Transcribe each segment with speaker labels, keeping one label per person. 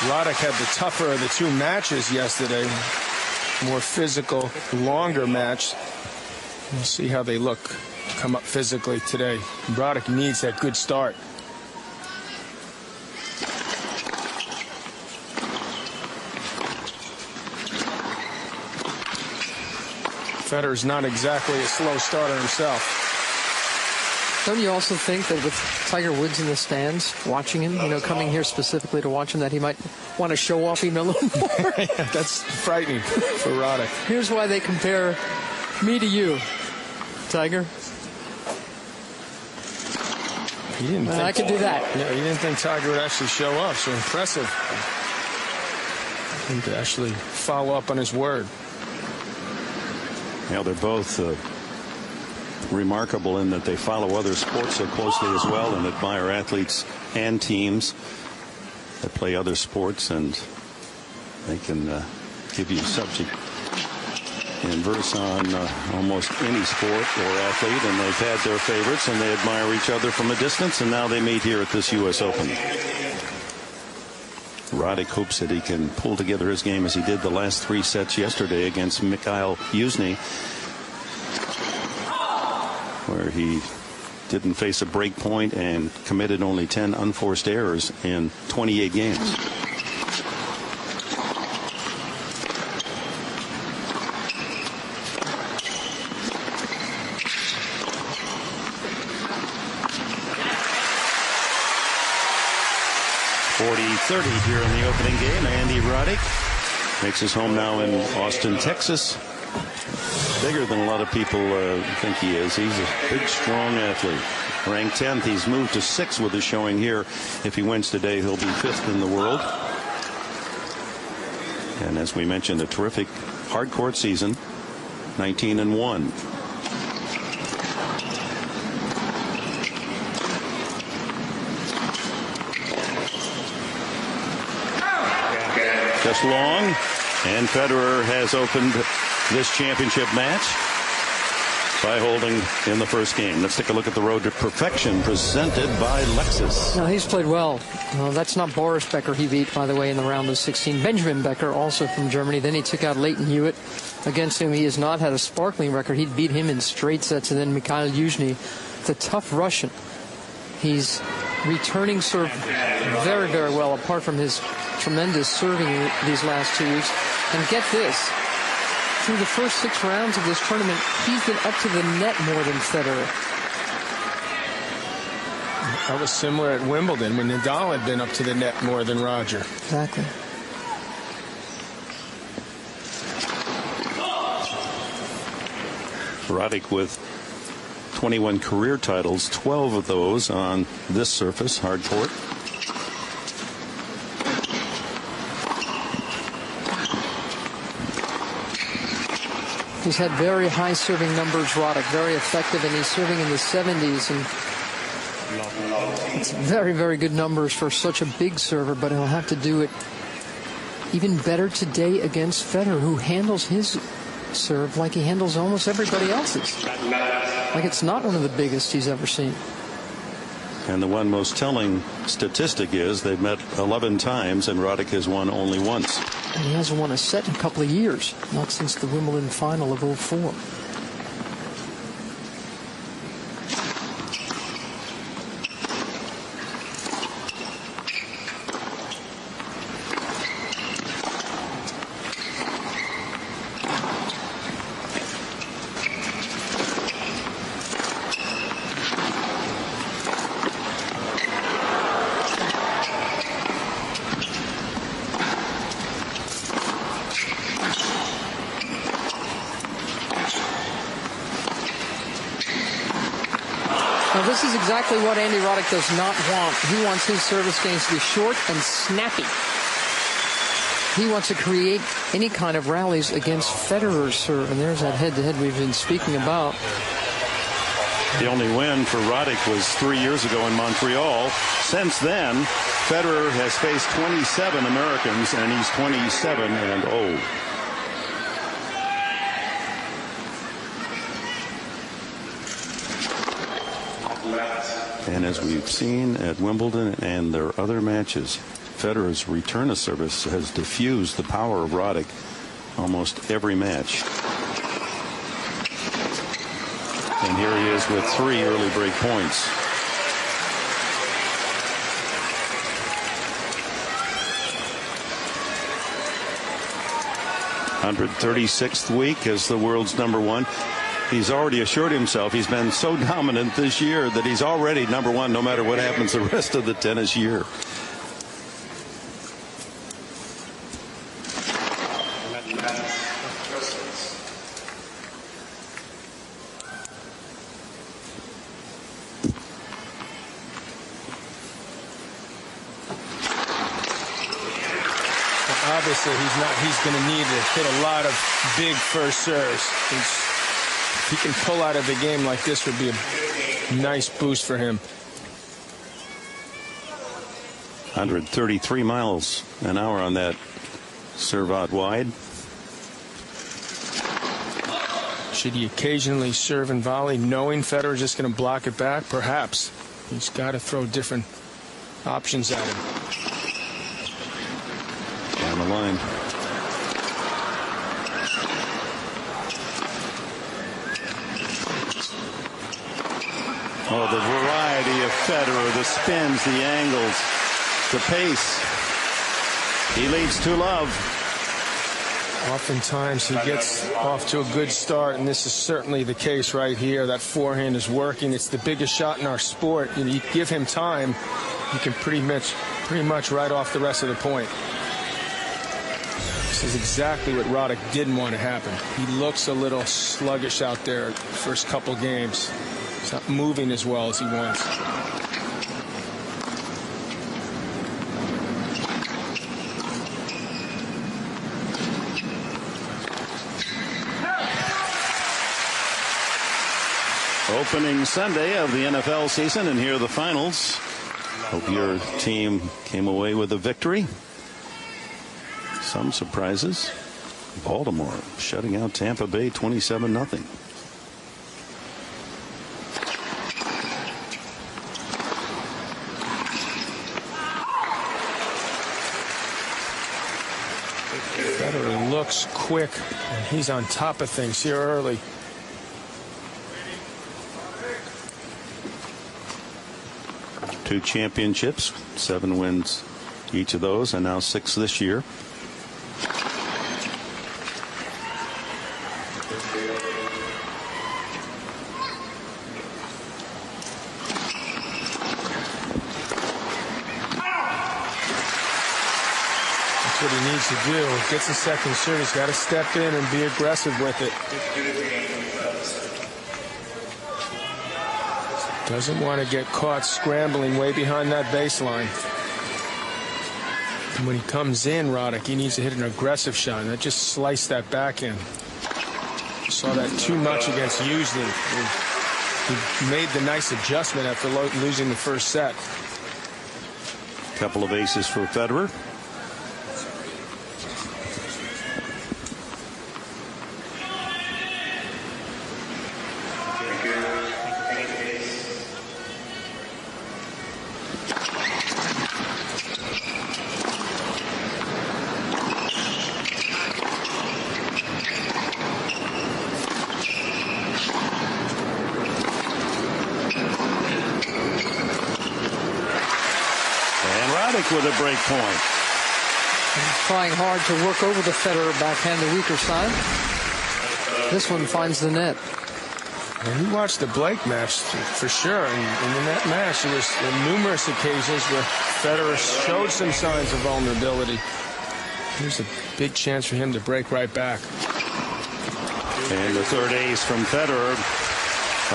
Speaker 1: Roddick had the tougher of the two matches yesterday. More physical, longer match. We'll see how they look come up physically today. Roddick needs that good start. Federer's not exactly a slow starter himself.
Speaker 2: Don't you also think that with Tiger Woods in the stands watching him, coming here specifically to watch him, that he might want to show off even a little more?
Speaker 1: Yeah, that's frightening for Roddick.
Speaker 2: Here's why they compare me to you, Tiger. I could do that.
Speaker 1: Yeah, you didn't think Tiger would actually show up. So impressive. And to actually follow up on his word.
Speaker 3: Yeah, they're both remarkable in that they follow other sports so closely as well and admire athletes and teams that play other sports, and they can give you subject and verse on almost any sport or athlete, and they've had their favorites and they admire each other from a distance, and now they meet here at this U.S. Open. Roddick hopes that he can pull together his game as he did the last 3 sets yesterday against Mikhail Yuzny, where he didn't face a break point and committed only 10 unforced errors in 28 games. Here in the opening game, Andy Roddick makes his home now in Austin, Texas. Bigger than a lot of people think he is. He's a big, strong athlete. Ranked 10th, he's moved to 6th with his showing here. If he wins today, he'll be 5th in the world. And as we mentioned, a terrific hard court season, 19-1. Just long, and Federer has opened this championship match by holding in the first game. Let's take a look at the road to perfection presented by Lexus.
Speaker 2: No, he's played well. No, that's not Boris Becker he beat, by the way, in the round of 16. Benjamin Becker, also from Germany. Then he took out Leighton Hewitt, against whom he has not had a sparkling record. He'd beat him in straight sets. And then Mikhail Yuzny, the tough Russian. He's returning serve very, very well, apart from his tremendous serving these last 2 weeks. And get this, through the first 6 rounds of this tournament, he's been up to the net more than Federer.
Speaker 1: That was similar at Wimbledon when Nadal had been up to the net more than Roger.
Speaker 2: Exactly.
Speaker 3: Roddick with 21 career titles, 12 of those on this surface, hard court.
Speaker 2: He's had very high serving numbers, Roddick, very effective, and he's serving in the 70s. And it's very, very good numbers for such a big server, but he'll have to do it even better today against Federer, who handles his serve like he handles almost everybody else's. Like it's not one of the biggest he's ever seen.
Speaker 3: And the one most telling statistic is they've met 11 times, and Roddick has won only once.
Speaker 2: And he hasn't won a set in a couple of years, not since the Wimbledon final of '04. This is exactly what Andy Roddick does not want. He wants his service games to be short and snappy. He wants to create any kind of rallies against Federer's serve. And there's that head-to-head we've been speaking about.
Speaker 3: The only win for Roddick was 3 years ago in Montreal. Since then, Federer has faced 27 Americans, and he's 27-0. And as we've seen at Wimbledon and their other matches, Federer's return of service has diffused the power of Roddick almost every match. And here he is with 3 early break points. (136th week as the world's #1. He's already assured himself he's been so dominant this year that he's already #1 no matter what happens the rest of the tennis year.
Speaker 1: Obviously, he's going to need to hit a lot of big first serves. If he can pull out of the game like this, would be a nice boost for him.
Speaker 3: 133 miles an hour on that serve out wide.
Speaker 1: Should he occasionally serve and volley, knowing Federer's just going to block it back? Perhaps. He's got to throw different options at him.
Speaker 3: Down the line. Oh, the variety of Federer, the spins, the angles, the pace. He leads to love.
Speaker 1: Oftentimes he gets off to a good start, and this is certainly the case right here. That forehand is working. It's the biggest shot in our sport. And you give him time, you can pretty much write off the rest of the point. This is exactly what Roddick didn't want to happen. He looks a little sluggish out there the first couple games. He's not moving as well as he wants.
Speaker 3: Opening Sunday of the NFL season, and here are the finals. Hope your team came away with a victory. Some surprises. Baltimore shutting out Tampa Bay 27-0.
Speaker 1: Federer looks quick, and he's on top of things here early.
Speaker 3: Two championships, 7 wins each of those, and now 6 this year.
Speaker 1: That's what he needs to do. Gets a second serve. He's got to step in and be aggressive with it. Doesn't want to get caught scrambling way behind that baseline. And when he comes in, Roddick, he needs to hit an aggressive shot. That just sliced that backhand. Saw that too much against Usley. He made the nice adjustment after losing the first set.
Speaker 3: Couple of aces for Federer. With a break point.
Speaker 2: He's trying hard to work over the Federer backhand, the weaker side. This one finds the net.
Speaker 1: And you watched the Blake match for sure, and in that match there was numerous occasions where Federer showed some signs of vulnerability. Here's a big chance for him to break right back.
Speaker 3: And the third ace from Federer,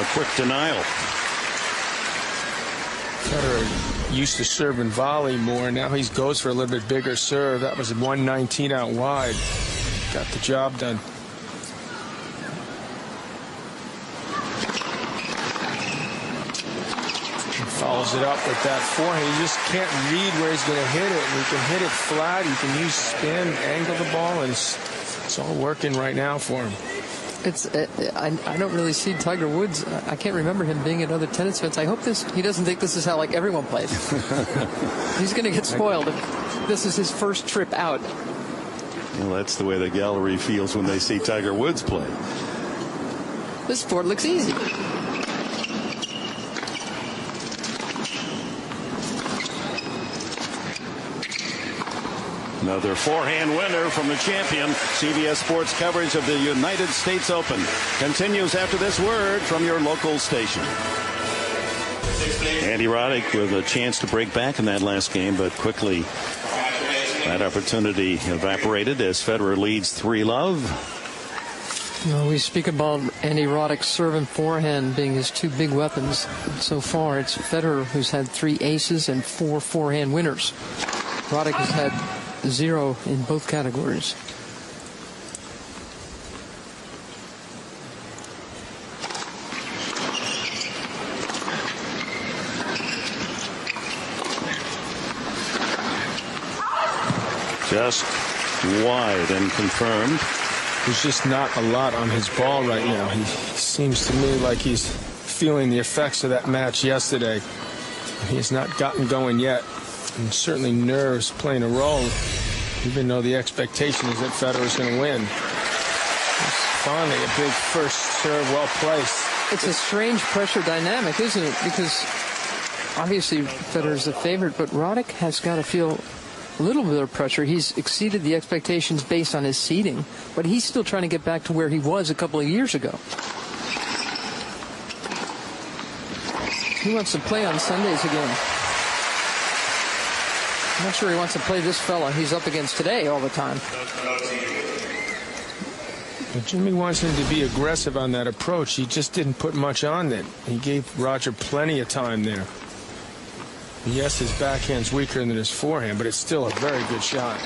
Speaker 3: a quick denial.
Speaker 1: Federer used to serve and volley more. Now he goes for a little bit bigger serve. That was 119 out wide. Got the job done. He follows it up with that forehand. You just can't read where he's going to hit it. You can hit it flat. You can use spin, angle the ball, and it's all working right now for him.
Speaker 2: I don't really see Tiger Woods. I can't remember him being at other tennis events. I hope he doesn't think this is how like everyone plays. He's going to get spoiled if this is his first trip out.
Speaker 3: Well, that's the way the gallery feels when they see Tiger Woods play.
Speaker 2: This sport looks easy.
Speaker 3: Another forehand winner from the champion. CBS Sports coverage of the United States Open continues after this word from your local station. Andy Roddick with a chance to break back in that last game, but quickly that opportunity evaporated as Federer leads 3-love.
Speaker 2: We speak about Andy Roddick's serve and forehand being his two big weapons. So far, it's Federer who's had 3 aces and 4 forehand winners. Roddick has had 0 in both categories.
Speaker 3: Just wide and confirmed.
Speaker 1: There's just not a lot on his ball right now. He seems to me like he's feeling the effects of that match yesterday. He has not gotten going yet. And certainly nerves playing a role, even though the expectation is that Federer's going to win. It's finally a big first serve, well placed.
Speaker 2: It's a strange pressure dynamic, isn't it? Because obviously Federer's the favorite, but Roddick has got to feel a little bit of pressure. He's exceeded the expectations based on his seeding, but he's still trying to get back to where he was a couple of years ago. He wants to play on Sundays again. I'm not sure he wants to play this fella he's up against today all the time.
Speaker 1: But Jimmy wants him to be aggressive on that approach. He just didn't put much on it. He gave Roger plenty of time there. Yes, his backhand's weaker than his forehand, but it's still a very good shot.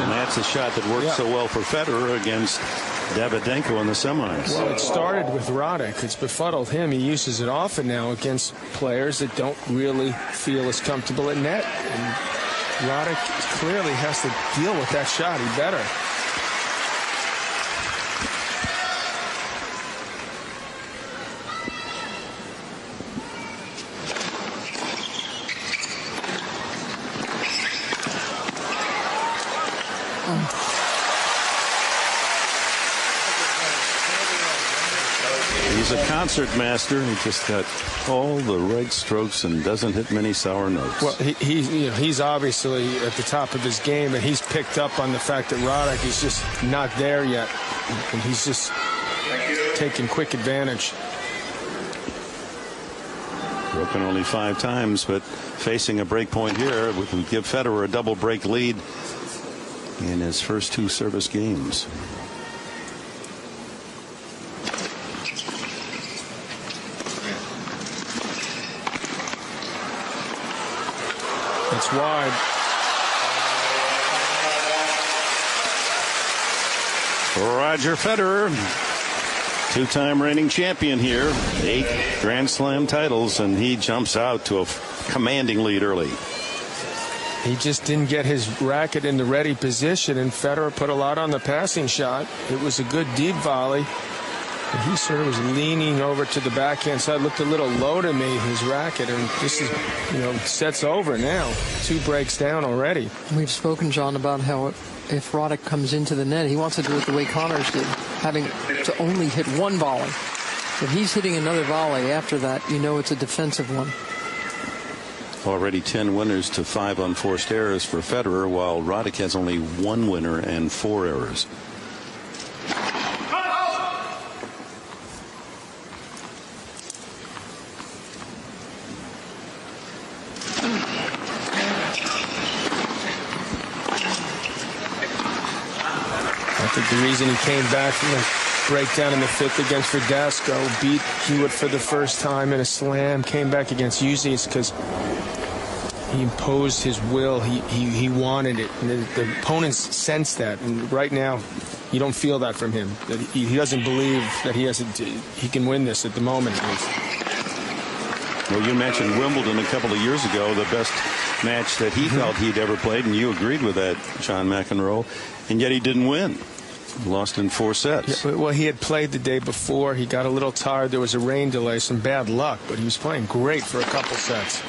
Speaker 3: And that's a shot that worked so well for Federer against Davydenko in the semis.
Speaker 1: Well, it started with Roddick. It's befuddled him. He uses it often now against players that don't really feel as comfortable at net. And Roddick clearly has to deal with that shot. He better.
Speaker 3: He's a concert master. He just got all the right strokes and doesn't hit many sour notes.
Speaker 1: Well, he's obviously at the top of his game, and he's picked up on the fact that Roddick is just not there yet, and he's just taking quick advantage.
Speaker 3: Broken only 5 times, but facing a break point here would give Federer a double break lead in his first 2 service games.
Speaker 1: It's wide.
Speaker 3: Roger Federer, 2-time reigning champion here, 8 Grand Slam titles, and he jumps out to a commanding lead early.
Speaker 1: He just didn't get his racket in the ready position, and Federer put a lot on the passing shot. It was a good deep volley. And he sort of was leaning over to the backhand side, looked a little low to me, his racket, and this is, set's over now. 2 breaks down already.
Speaker 2: We've spoken, John, about how if Roddick comes into the net, he wants to do it the way Connors did, having to only hit 1 volley. If he's hitting another volley after that, it's a defensive one.
Speaker 3: Already 10 winners to 5 unforced errors for Federer, while Roddick has only 1 winner and 4 errors.
Speaker 1: I think the reason he came back from the breakdown in the 5th against Verdasco, beat Hewitt for the first time in a slam, came back against Uzi, is because he imposed his will. He wanted it, and the opponents sensed that. And right now, you don't feel that from him. That he doesn't believe that he can win this at the moment.
Speaker 3: Well, you mentioned Wimbledon a couple of years ago, the best match that he felt he'd ever played, and you agreed with that, John McEnroe, and yet he didn't win. Lost in 4 sets.
Speaker 1: Yeah, well, he had played the day before. He got a little tired. There was a rain delay, some bad luck, but he was playing great for a couple sets.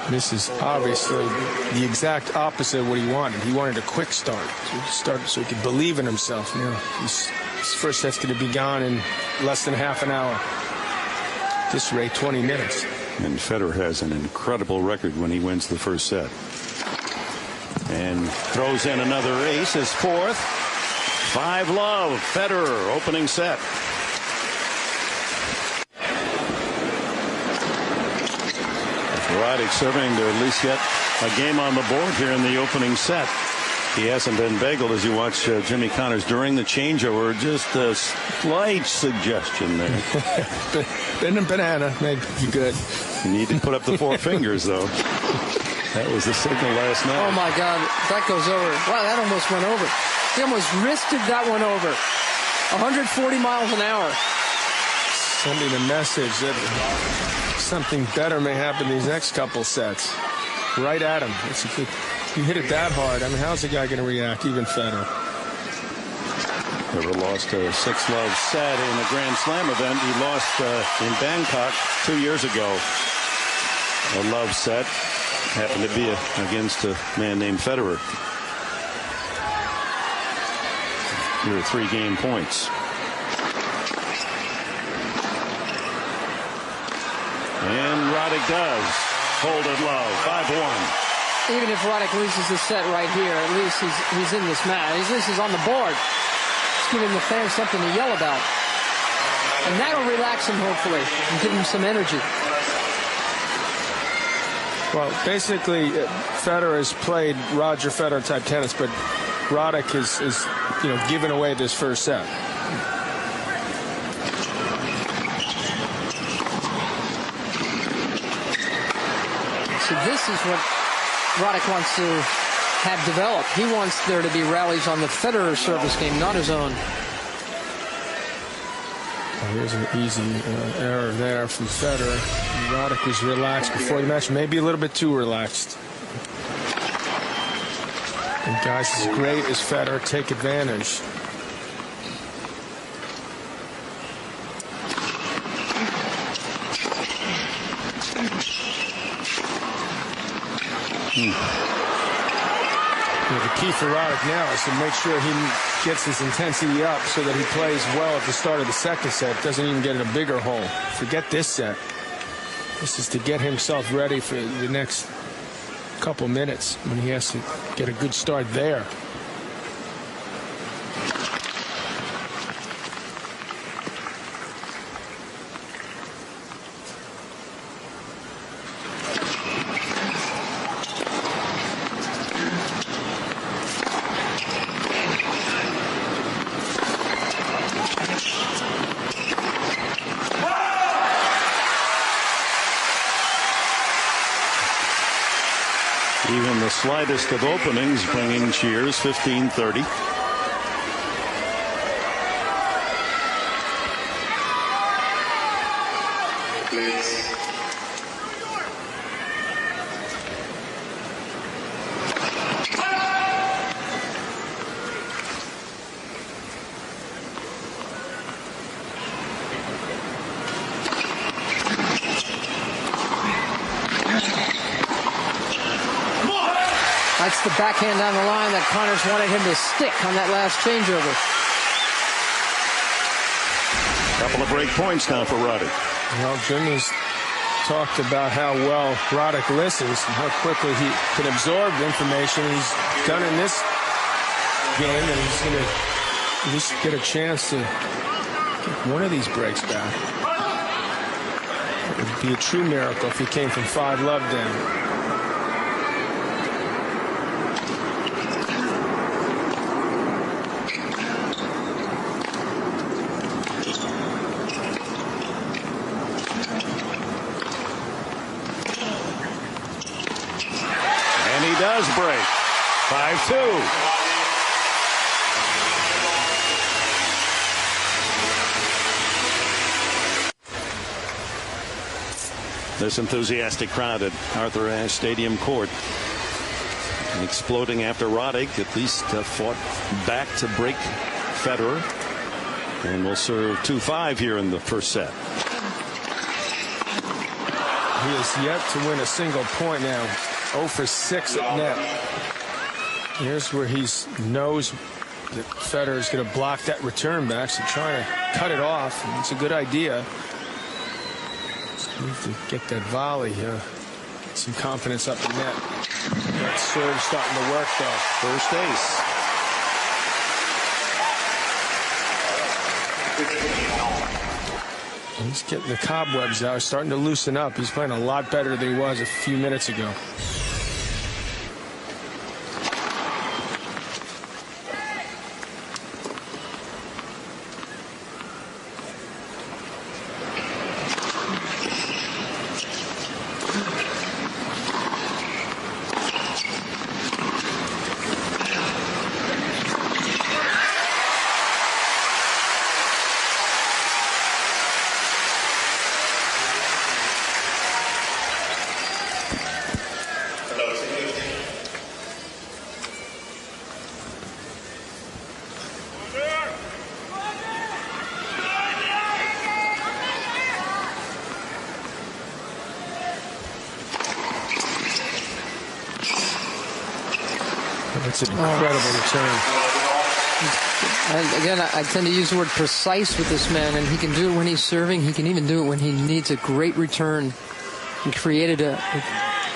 Speaker 1: This is obviously the exact opposite of what he wanted. He wanted a quick start, so he could believe in himself. You know, his first set's going to be gone in less than half an hour. At this rate, 20 minutes.
Speaker 3: And Federer has an incredible record when he wins the first set. And throws in another ace, his fourth. 5-love, Federer, opening set. Roddick serving to at least get a game on the board here in the opening set. He hasn't been bageled as you watch Jimmy Connors during the changeover. Just a slight suggestion there.
Speaker 1: Been a banana, maybe good.
Speaker 3: You need to put up the 4 fingers, though. That was the signal last night.
Speaker 2: Oh, my God. That goes over. Wow, that almost went over. He almost wristed that one over. 140 miles an hour.
Speaker 1: Sending a message that something better may happen these next couple sets. Right at him. You hit it that hard. I mean, how's the guy going to react? Even Federer.
Speaker 3: Never lost a 6-love set in a Grand Slam event. He lost in Bangkok 2 years ago. A love set. Happened to be against a man named Federer. Here are 3-game points. And Roddick does hold it low, 5-1.
Speaker 2: Even if Roddick loses this set right here, at least he's in this match. At least he's on the board. It's giving the fans something to yell about. And that'll relax him, hopefully, and give him some energy.
Speaker 1: Well, basically, Federer has played Roger Federer type tennis, but Roddick is giving away this first set.
Speaker 2: So this is what Roddick wants to have developed. He wants there to be rallies on the Federer service game, not his own.
Speaker 1: Oh, here's an easy error there from Federer. Roddick was relaxed before the match, maybe a little bit too relaxed. And guys, as great as Federer, take advantage. The key for Roddick now is to make sure he gets his intensity up so that he plays well at the start of the second set, doesn't even get in a bigger hole. Forget this set. This is to get himself ready for the next couple minutes when he has to get a good start there.
Speaker 3: Even the slightest of openings bringing cheers, 15-30.
Speaker 2: That's the backhand down the line that Connors wanted him to stick on that last changeover.
Speaker 3: Couple of break points now for Roddick.
Speaker 1: Well, Jimmy's talked about how well Roddick listens and how quickly he can absorb information. He's done in this game, and he's going to at least get a chance to get one of these breaks back. It would be a true miracle if he came from 5-love down.
Speaker 3: Does break 5-2. This enthusiastic crowd at Arthur Ashe Stadium Court. Exploding after Roddick at least fought back to break Federer. And will serve 2-5 here in the first set.
Speaker 1: He has yet to win a single point now. 0 for 6 at net. Here's where he knows that Federer is going to block that return back, so trying to cut it off. It's a good idea. Just need to get that volley, some confidence up in net. That serve starting to work though.
Speaker 3: First ace.
Speaker 1: He's getting the cobwebs out, starting to loosen up. He's playing a lot better than he was a few minutes ago. It's an incredible return.
Speaker 2: Again, I tend to use the word precise with this man, and he can do it when he's serving. He can even do it when he needs a great return. He created a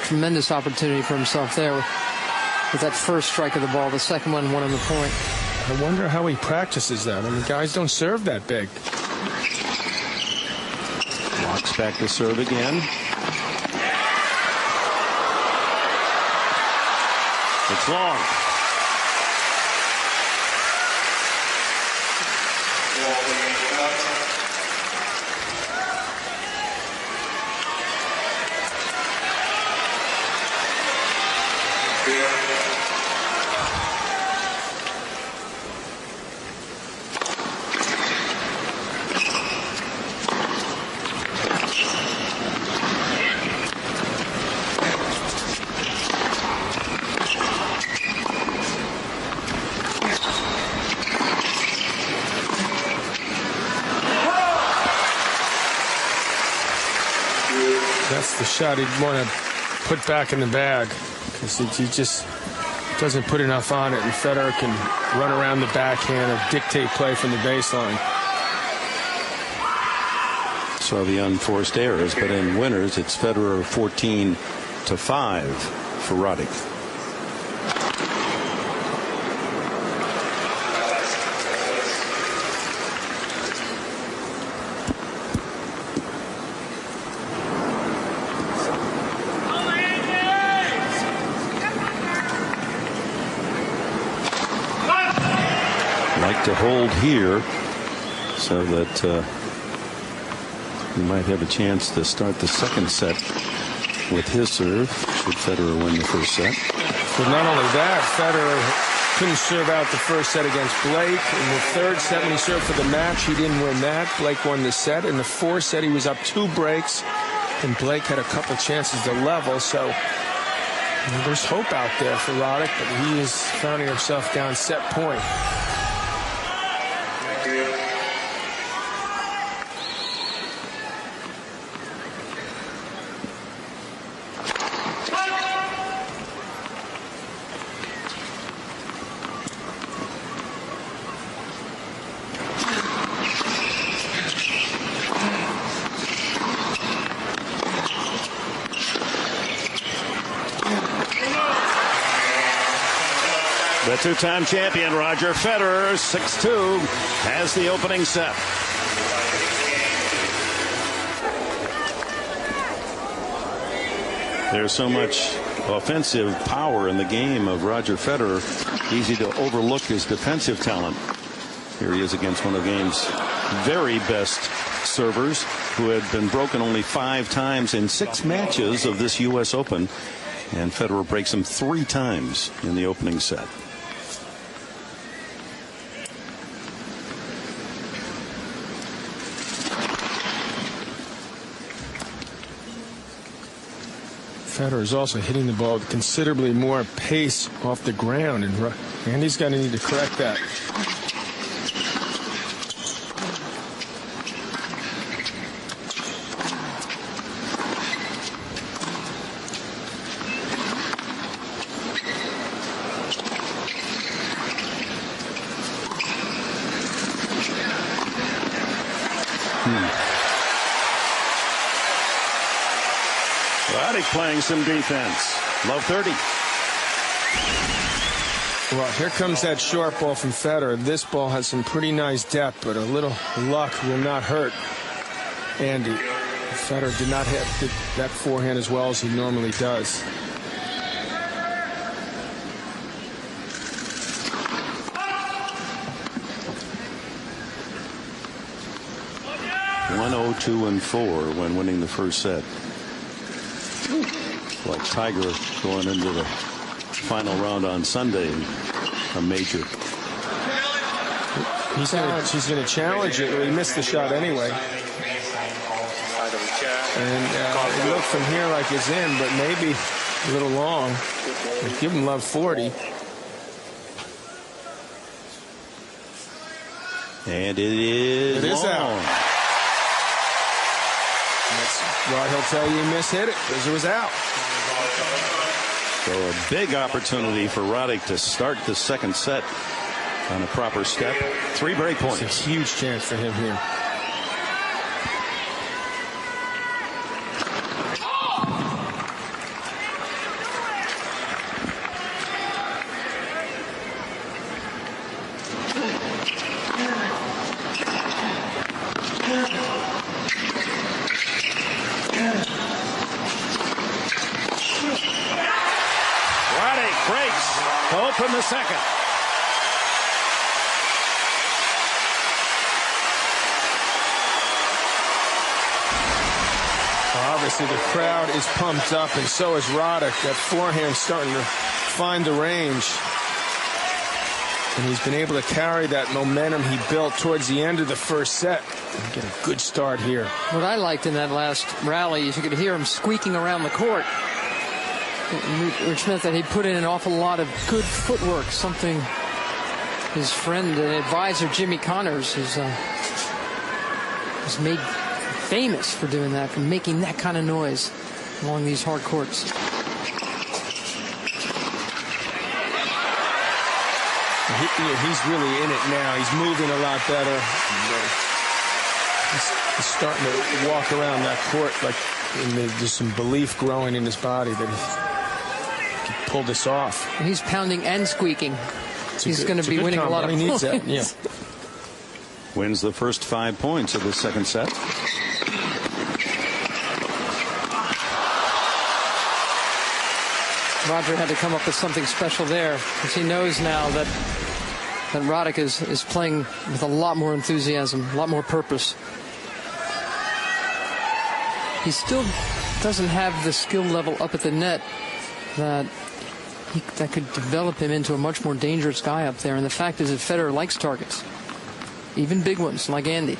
Speaker 2: tremendous opportunity for himself there with that first strike of the ball. The second one won him the point.
Speaker 1: I wonder how he practices that. I mean, guys don't serve that big.
Speaker 3: Walks back to serve again. It's long.
Speaker 1: That's the shot he'd want to put back in the bag, because he just doesn't put enough on it, and Federer can run around the backhand or dictate play from the baseline.
Speaker 3: So the unforced errors, but in winners, it's Federer 14-5 for Roddick. Like to hold here so that he might have a chance to start the second set with his serve should Federer win the first set.
Speaker 1: But not only that, Federer couldn't serve out the first set against Blake. In the third set, when he served for the match, he didn't win that. Blake won the set. In the fourth set, he was up 2 breaks, and Blake had a couple chances to level. So there's hope out there for Roddick, but he is finding himself down set point.
Speaker 3: The two-time champion Roger Federer, 6-2, has the opening set. There's so much offensive power in the game of Roger Federer. Easy to overlook his defensive talent. Here he is against one of the game's very best servers, who had been broken only 5 times in 6 matches of this U.S. Open. And Federer breaks him 3 times in the opening set.
Speaker 1: Federer is also hitting the ball with considerably more pace off the ground, and Andy's going to need to correct that.
Speaker 3: Roddick playing some defense. Love 30.
Speaker 1: Well, here comes that short ball from Federer. This ball has some pretty nice depth, but a little luck will not hurt Andy. Federer did not hit that forehand as well as he normally does.
Speaker 3: (102 & 4) when winning the first set. Like Tiger going into the final round on Sunday, a major.
Speaker 1: He's going to challenge it. He missed the shot anyway. And it looked from here like it's in, but maybe a little long. Give him love 40.
Speaker 3: And it is
Speaker 1: out. That's why he'll tell you he mishit it, because it was out.
Speaker 3: So a big opportunity for Roddick to start the second set on a proper step. 3 break points.
Speaker 1: It's a huge chance for him here.
Speaker 3: Open the second.
Speaker 1: Obviously, the crowd is pumped up, and so is Roddick. That forehand starting to find the range. And he's been able to carry that momentum he built towards the end of the first set and get a good start here.
Speaker 2: What I liked in that last rally is you could hear him squeaking around the court, which meant that he put in an awful lot of good footwork, something his friend and advisor Jimmy Connors has made famous for doing that, for making that kind of noise along these hard courts.
Speaker 1: He's really in it now. He's moving a lot better. He's starting to walk around that court like there's some belief growing in his body that he can pull this off.
Speaker 2: And he's pounding and squeaking. He's going to be winning a lot of points.
Speaker 1: He needs that, yeah.
Speaker 3: Wins the first 5 points of the second set.
Speaker 2: Roger had to come up with something special there, because he knows now that Roddick is playing with a lot more enthusiasm, a lot more purpose. He still doesn't have the skill level up at the net that could develop him into a much more dangerous guy up there. And the fact is that Federer likes targets, even big ones like Andy.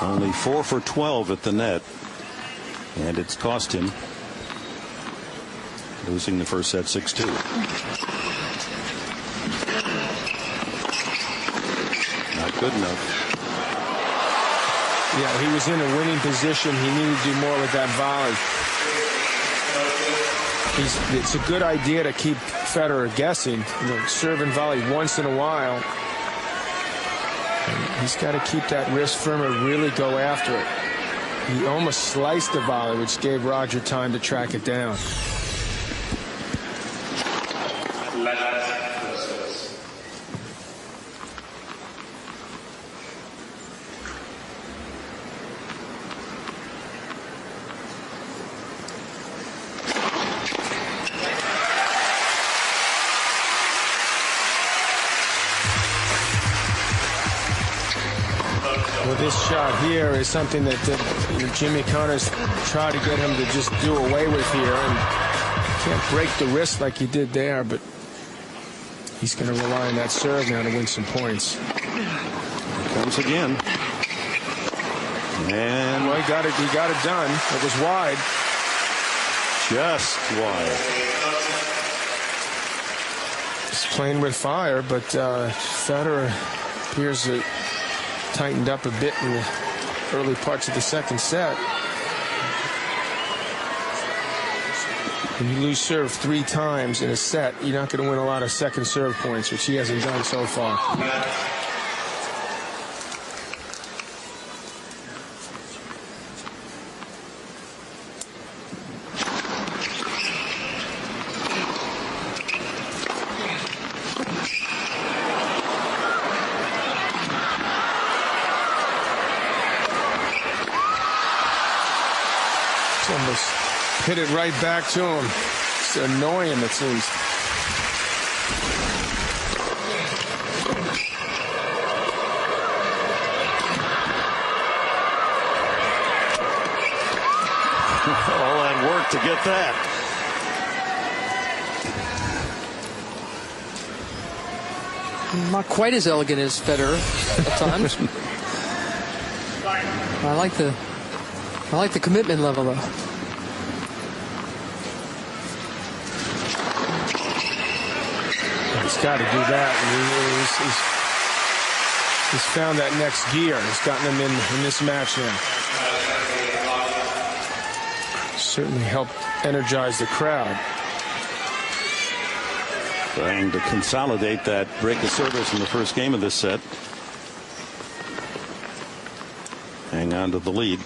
Speaker 3: Only 4 for 12 at the net, and it's cost him, losing the first set 6-2. Not good enough.
Speaker 1: Yeah, he was in a winning position. He needed to do more with that volley. It's a good idea to keep Federer guessing, serve and volley once in a while. And he's got to keep that wrist firm and really go after it. He almost sliced the volley, which gave Roger time to track it down. Well, this shot here is something that Jimmy Connors tried to get him to just do away with here, and can't break the wrist like he did there, but he's going to rely on that serve now to win some points.
Speaker 3: Here comes again. And
Speaker 1: well, he got it done. It was wide.
Speaker 3: Just wide.
Speaker 1: He's playing with fire, but Federer appears to tightened up a bit in the early parts of the second set. When you lose serve 3 times in a set, you're not going to win a lot of second serve points, which he hasn't done so far. It's almost hit it right back to him. It's annoying, it seems.
Speaker 3: All that work to get that.
Speaker 2: Not quite as elegant as Federer at times. I like the commitment level, though.
Speaker 1: He's got to do that. He's found that next gear. He's gotten him in this match now. Certainly helped energize the crowd.
Speaker 3: Trying to consolidate that break of service in the first game of this set. Hang on to the lead.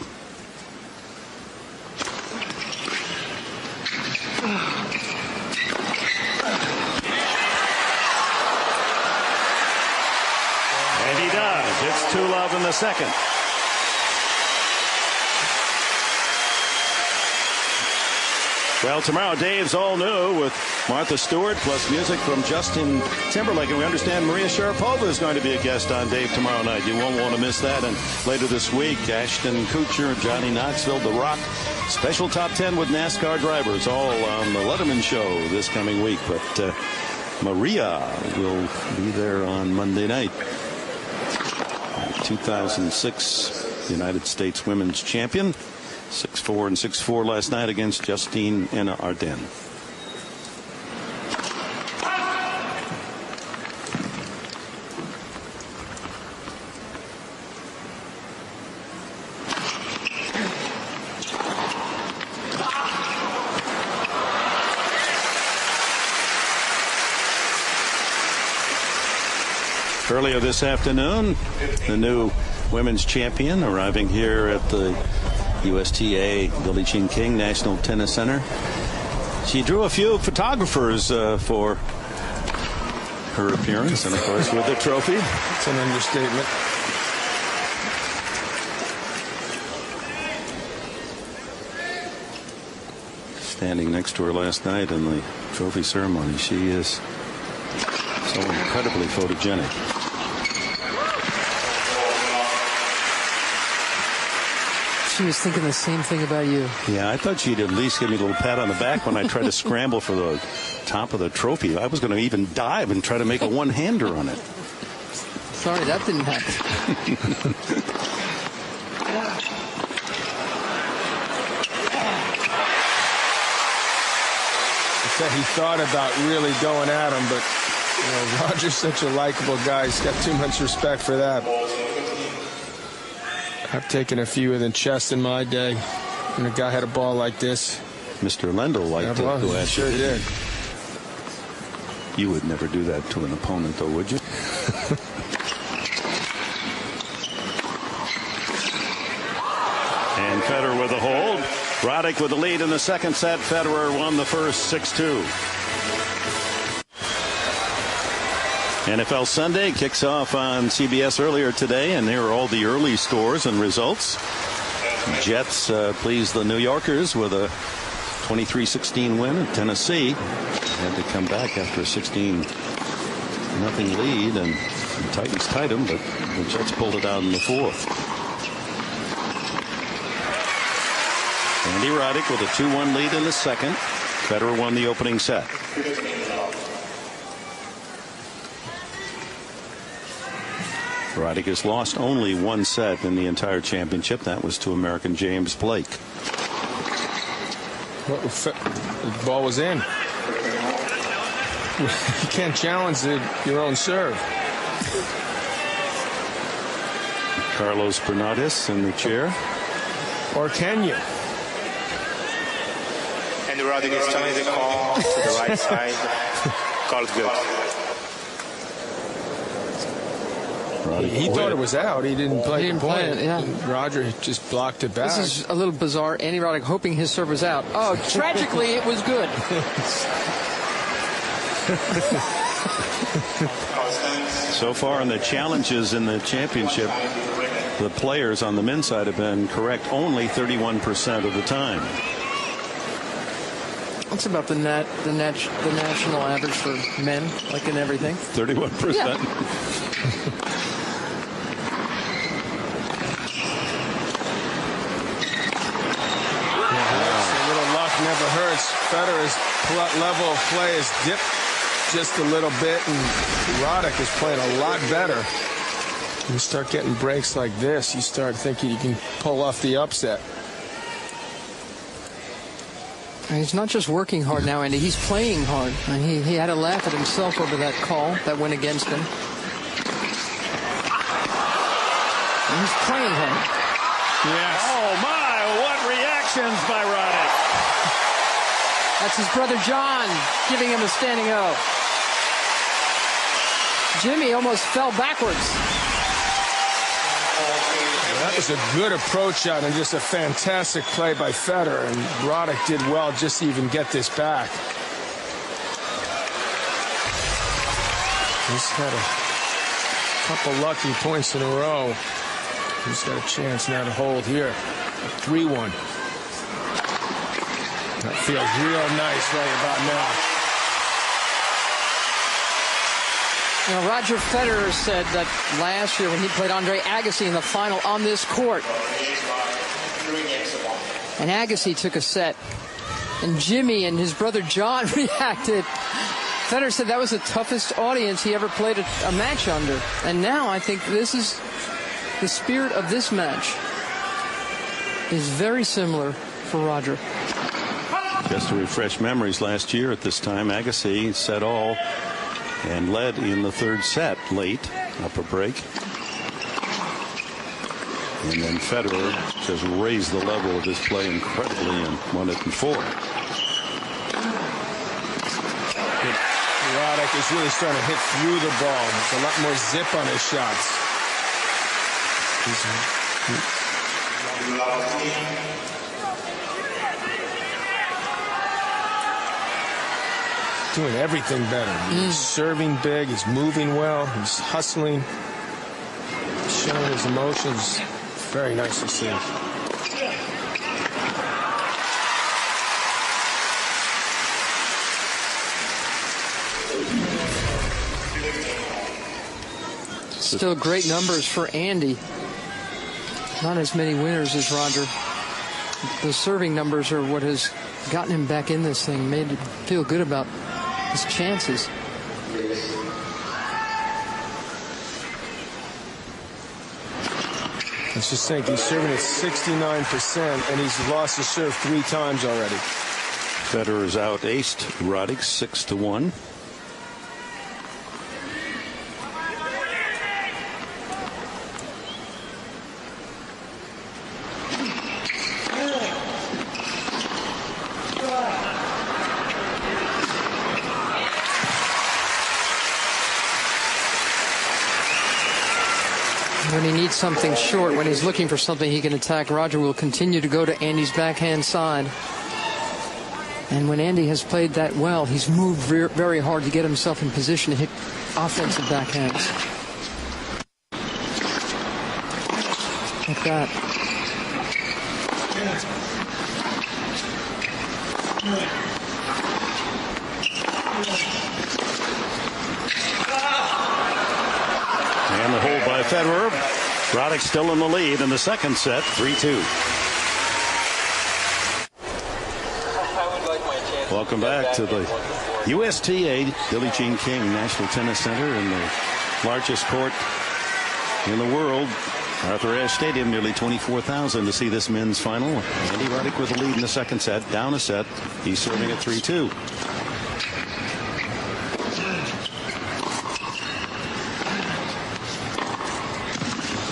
Speaker 3: And he does. It's 2-love in the second. Well, tomorrow, Dave's all new with Martha Stewart plus music from Justin Timberlake. And we understand Maria Sharapova is going to be a guest on Dave tomorrow night. You won't want to miss that. And later this week, Ashton Kutcher, Johnny Knoxville, The Rock. Special top 10 with NASCAR drivers, all on the Letterman Show this coming week. But Maria will be there on Monday night. 2006 United States Women's Champion. 6-4 and 6-4 last night against Justine Henin. Earlier this afternoon, the new women's champion arriving here at the USTA Billie Jean King National Tennis Center. She drew a few photographers for her appearance, and of course with the trophy.
Speaker 1: It's an understatement.
Speaker 3: Standing next to her last night in the trophy ceremony, she is so incredibly photogenic.
Speaker 2: She was thinking the same thing about you.
Speaker 3: Yeah, I thought she'd at least give me a little pat on the back when I tried to scramble for the top of the trophy. I was going to even dive and try to make a one-hander on it.
Speaker 2: Sorry, that didn't happen.
Speaker 1: Said he thought about really going at him, but Roger's such a likable guy. He's got too much respect for that. I've taken a few in the chest in my day when a guy had a ball like this.
Speaker 3: Mr. Lendl liked to go at
Speaker 1: sure
Speaker 3: you.
Speaker 1: Did.
Speaker 3: You would never do that to an opponent, though, would you? And Federer with a hold. Roddick with the lead in the second set. Federer won the first 6-2. NFL Sunday kicks off on CBS earlier today, and here are all the early scores and results. Jets pleased the New Yorkers with a 23-16 win at Tennessee. Had to come back after a 16-0 lead, and the Titans tied them, but the Jets pulled it out in the fourth. Andy Roddick with a 2-1 lead in the second. Federer won the opening set. Roddick has lost only one set in the entire championship. That was to American James Blake.
Speaker 1: The ball was in. You can't challenge your own serve.
Speaker 3: Carlos Bernardis in the chair.
Speaker 1: Or can you?
Speaker 4: Andy Roddick is turning the call to the right side. Called good.
Speaker 1: He thought it was out. He didn't play the point.
Speaker 2: Yeah.
Speaker 1: Roger just blocked it back.
Speaker 2: This is a little bizarre. Andy Roddick hoping his serve was out. Oh, tragically, it was good.
Speaker 3: So far in the challenges in the championship, the players on the men's side have been correct only 31% of the time.
Speaker 2: That's about the national average for men, like in everything.
Speaker 3: 31%.
Speaker 2: Yeah.
Speaker 1: A little luck never hurts. Federer's level of play has dipped just a little bit, and Roddick is playing a lot better. You start getting breaks like this, you start thinking you can pull off the upset.
Speaker 2: He's not just working hard now, Andy. He's playing hard. And he had to laugh at himself over that call that went against him. And he's playing hard.
Speaker 1: Yes.
Speaker 5: Oh, my. What reactions by Roddick.
Speaker 2: That's his brother John giving him a standing O. Jimmy almost fell backwards.
Speaker 1: That was a good approach shot and just a fantastic play by Federer, and Roddick did well just to even get this back. He's had a couple lucky points in a row. He's got a chance now to hold here. 3-1. That feels real nice right about now.
Speaker 2: You know, Roger Federer said that last year when he played Andre Agassi in the final on this court, and Agassi took a set, and Jimmy and his brother John reacted. Federer said that was the toughest audience he ever played a match under. And now I think this is the spirit of this match is very similar for Roger.
Speaker 3: Just to refresh memories, last year at this time, Agassi set all and led in the third set late, up a break. And then Federer just raised the level of his play incredibly and won it in 4.
Speaker 1: Roddick is really starting to hit through the ball. There's a lot more zip on his shots. Doing everything better. He's serving big. He's moving well. He's hustling. Showing his emotions. Very nice to see.
Speaker 2: Still great numbers for Andy. Not as many winners as Roger. The serving numbers are what has gotten him back in this thing, made him feel good about his chances.
Speaker 1: Let's just think, he's serving at 69%, and he's lost his serve 3 times already.
Speaker 3: Federer's out-aced Roddick 6-1.
Speaker 2: When he needs something short, when he's looking for something he can attack, Roger will continue to go to Andy's backhand side. And when Andy has played that well, he's moved very hard to get himself in position to hit offensive backhands. Like that.
Speaker 3: And the hold by Federer. Roddick still in the lead in the second set, 3-2. Welcome back to the USTA Billie Jean King National Tennis Center in the largest court in the world. Arthur Ashe Stadium, nearly 24,000 to see this men's final. Andy Roddick with the lead in the second set, down a set. He's serving at 3-2.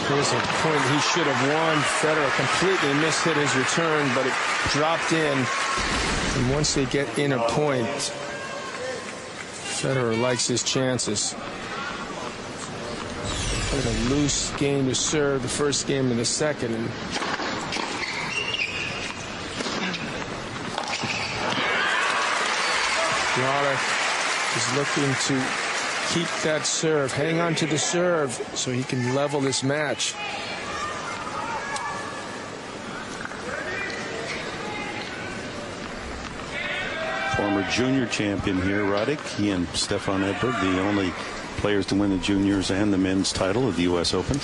Speaker 1: Here's a point he should have won. Federer completely mishit his return, but it dropped in. And once they get in a point, Federer likes his chances. Played a loose game to serve the first game and the second. And Roddick is looking to keep that serve, hang on to the serve so he can level this match.
Speaker 3: Former junior champion here, Roddick. He and Stefan Edberg, the only players to win the juniors and the men's title of the U.S. Open.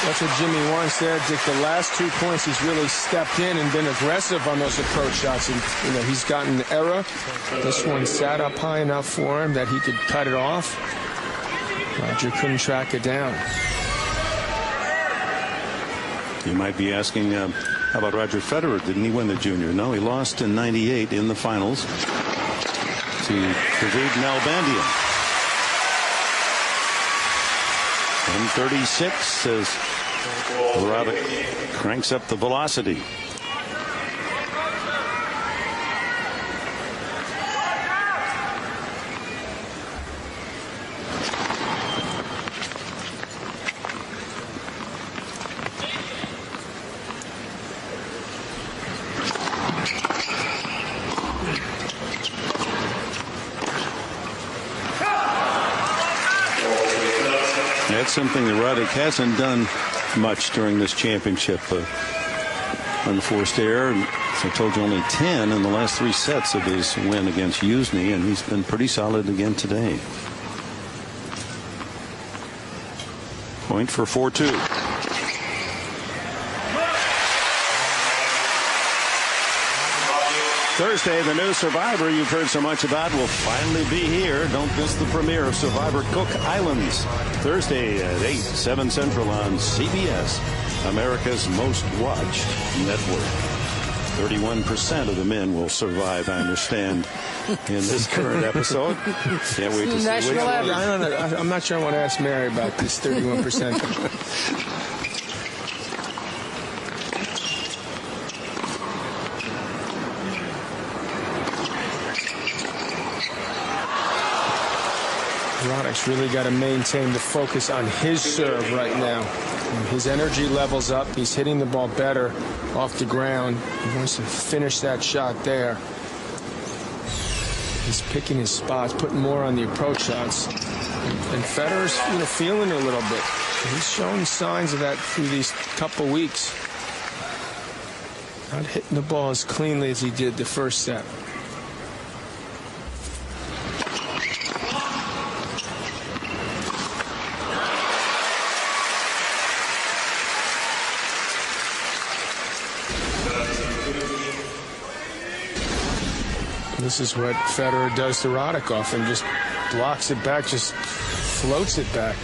Speaker 1: That's what Jimmy once said, Dick. The last 2 points, he's really stepped in and been aggressive on those approach shots. And, he's gotten error. This one sat up high enough for him that he could cut it off. Roger couldn't track it down.
Speaker 3: You might be asking, how about Roger Federer? Didn't he win the junior? No, he lost in '98 in the finals to David Nalbandian. 136 as Roddick cranks up the velocity. That's something that Roddick hasn't done much during this championship. Unforced error. As I told you, only 10 in the last 3 sets of his win against Usny, and he's been pretty solid again today. Point for 4-2. Thursday, the new Survivor you've heard so much about will finally be here. Don't miss the premiere of Survivor Cook Islands. Thursday at 8, 7 Central on CBS, America's most watched network. 31% of the men will survive, I understand, in this current episode. Can't wait to see which one.
Speaker 1: I'm not sure I want to ask Mary about this 31%. Roddick's really got to maintain the focus on his serve right now. His energy level's up. He's hitting the ball better off the ground. He wants to finish that shot there. He's picking his spots, putting more on the approach shots. And Federer's feeling it a little bit. He's showing signs of that through these couple weeks. Not hitting the ball as cleanly as he did the first set. This is what Federer does to Roddick often, just blocks it back, just floats it back.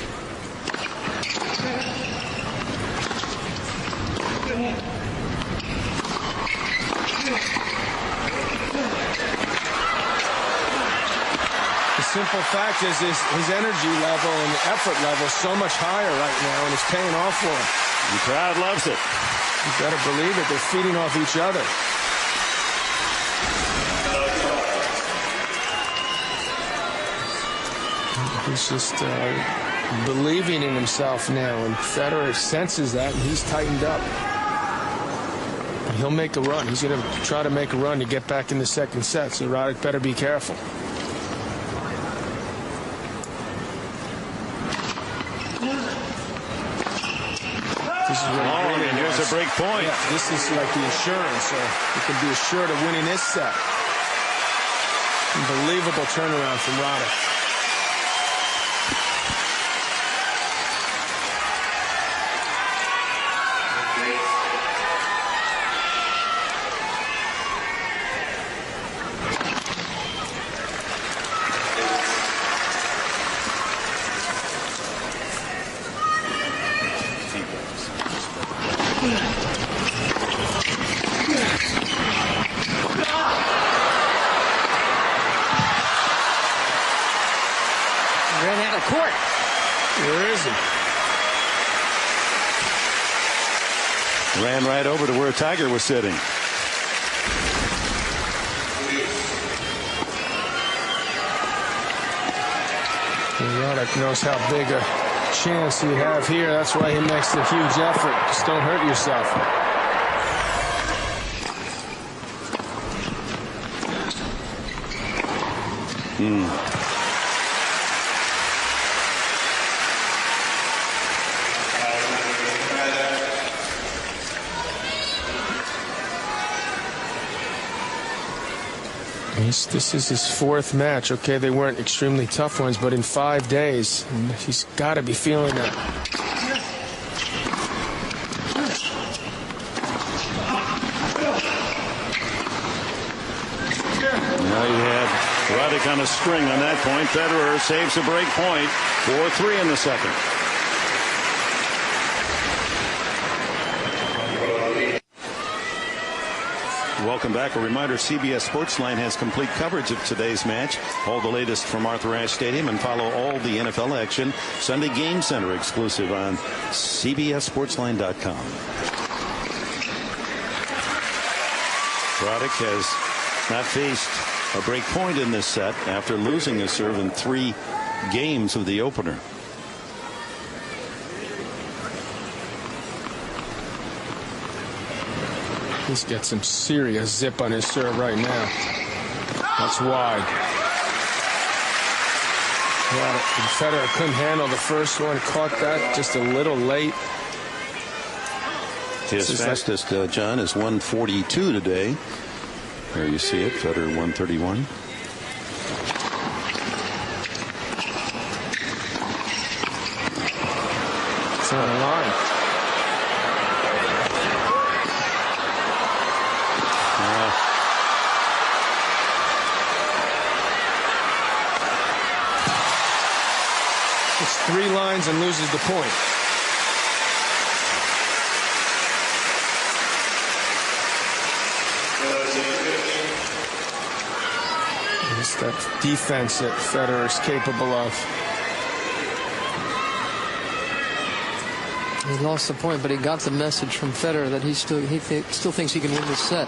Speaker 1: The simple fact is his energy level and effort level is so much higher right now, and it's paying off for him.
Speaker 5: The crowd loves it.
Speaker 1: You better believe it. They're feeding off each other. He's just believing in himself now, and Federer senses that, and he's tightened up. He'll make a run. He's going to try to make a run to get back in the second set, so Roddick better be careful. This is
Speaker 5: and here's a break point.
Speaker 1: Yeah, this is like the insurance, so he can be assured of winning this set. Unbelievable turnaround from Roddick.
Speaker 2: court.
Speaker 1: Where is he?
Speaker 3: Ran right over to where Tiger was sitting.
Speaker 1: Roddick knows how big a chance you have here. That's why he makes the huge effort. Just don't hurt yourself. This is his fourth match. Okay, they weren't extremely tough ones, but in 5 days, and he's got to be feeling that.
Speaker 3: Now you had Roddick on a string on that point. Federer saves a break point. 4-3 in the second. Welcome back. A reminder, CBS Sportsline has complete coverage of today's match. All the latest from Arthur Ashe Stadium, and follow all the NFL action. Sunday Game Center exclusive on CBSSportsline.com. Roddick has not faced a break point in this set after losing his serve in 3 games of the opener.
Speaker 1: He's got some serious zip on his serve right now. That's wide. Federer couldn't handle the first one. Caught that just a little late.
Speaker 3: His fastest, John, is 142 today. There you see it. Federer 131.
Speaker 1: It's on the line. It's 3 lines and loses the point. It's that defense that Federer is capable of.
Speaker 2: He lost the point, but he got the message from Federer that he still thinks he can win this set.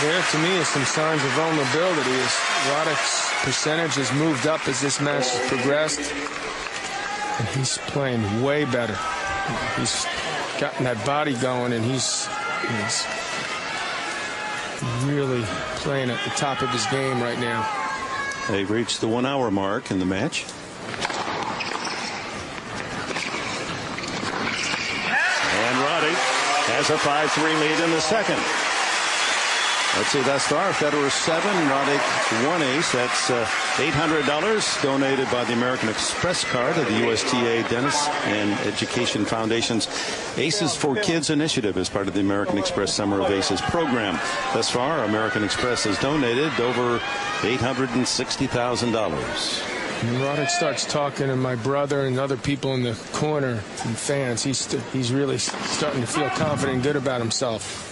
Speaker 1: There, to me, is some signs of vulnerability. As Roddick's percentage has moved up as this match has progressed, and he's playing way better. He's gotten that body going, and he's really playing at the top of his game right now.
Speaker 3: They've reached the 1-hour mark in the match. And Roddick has a 5-3 lead in the second. Let's see, thus far, Federer 7, Roddick 1 ace. That's $800 donated by the American Express card of the USTA Dennis and Education Foundation's Aces for Kids initiative as part of the American Express Summer of Aces program. Thus far, American Express has donated over $860,000.
Speaker 1: When Roddick starts talking to my brother and other people in the corner and fans, he's really starting to feel confident and good about himself.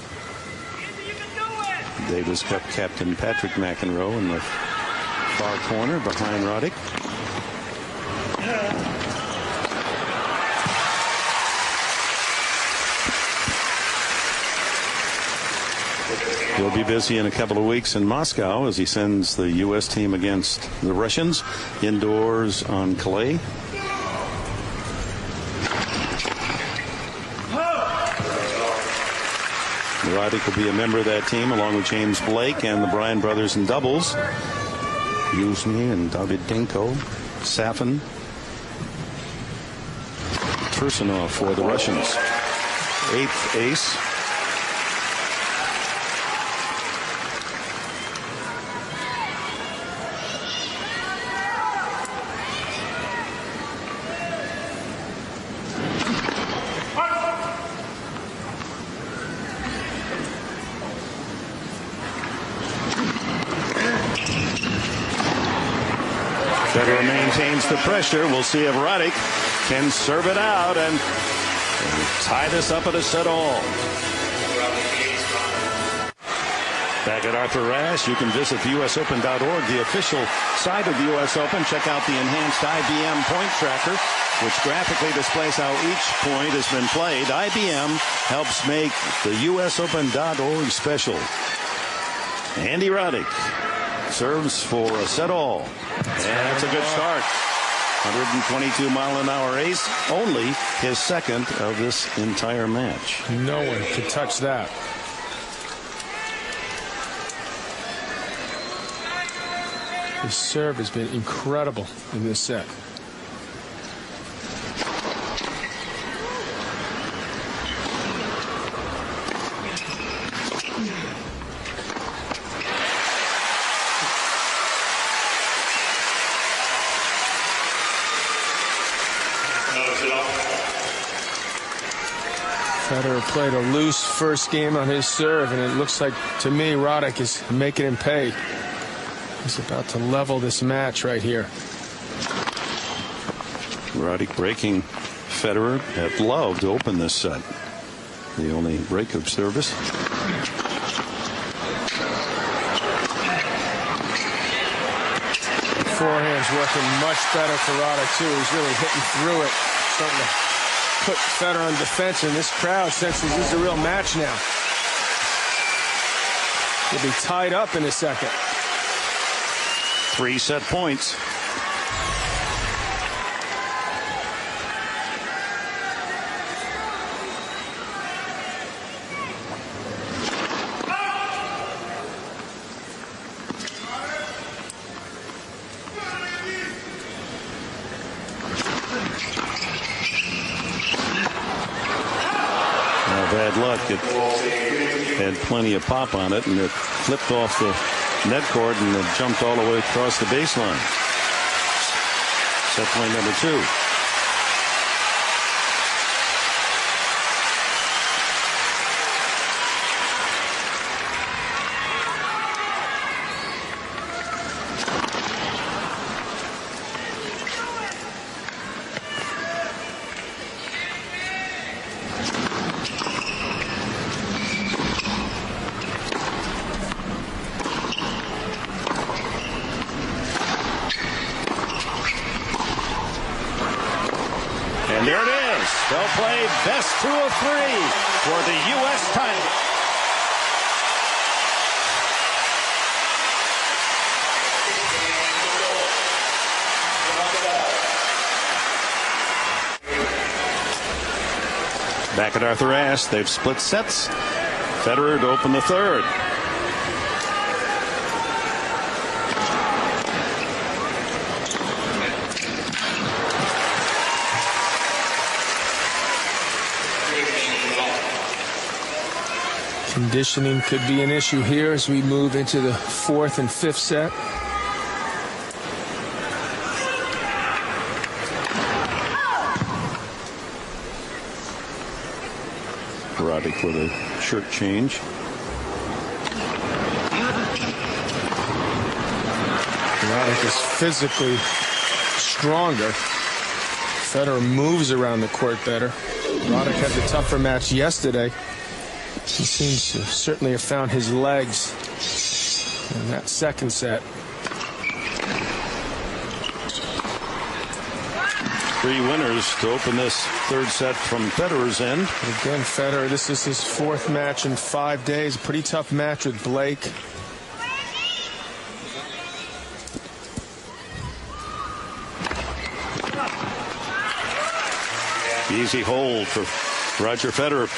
Speaker 3: Davis Cup captain Patrick McEnroe in the far corner behind Roddick. He'll be busy in a couple of weeks in Moscow as he sends the U.S. team against the Russians indoors on clay. Roddick will be a member of that team along with James Blake and the Bryan brothers in doubles. Yuzny and Davydenko, Safin, Tursunov for the Russians. 8th ace.
Speaker 5: Federer maintains the pressure. We'll see if Roddick can serve it out and tie this up at a set all. Back at Arthur Ashe, you can visit the USOpen.org, the official site of the US Open. Check out the enhanced IBM point tracker, which graphically displays how each point has been played. IBM helps make the USOpen.org special. Andy Roddick serves for a set all. And that's a good start. 122-mile-an-hour ace, only his second of this entire match.
Speaker 1: No one could touch that. His serve has been incredible in this set. Federer played a loose first game on his serve, and it looks like, to me, Roddick is making him pay. He's about to level this match right here.
Speaker 3: Roddick breaking Federer at love to open this set. The only break of service.
Speaker 1: Forehand's working much better for Roddick, too. He's really hitting through it, starting to put Federer on defense, and this crowd senses this is a real match now. He'll be tied up in a second.
Speaker 3: 3 set points. Bad luck. It had plenty of pop on it, and it flipped off the net cord and it jumped all the way across the baseline. Set point number 2.
Speaker 5: And there it is. They'll play best 2 of 3 for the U.S. title.
Speaker 3: Back at Arthur Ashe, they've split sets. Federer to open the third.
Speaker 1: Conditioning could be an issue here as we move into the 4th and 5th set.
Speaker 3: Roddick with a shirt change.
Speaker 1: Roddick is physically stronger. Federer moves around the court better. Roddick had the tougher match yesterday. He seems to certainly have found his legs in that second set.
Speaker 3: 3 winners to open this third set from Federer's end.
Speaker 1: Again, Federer, this is his 4th match in 5 days. Pretty tough match with Blake.
Speaker 3: Easy hold for Roger Federer.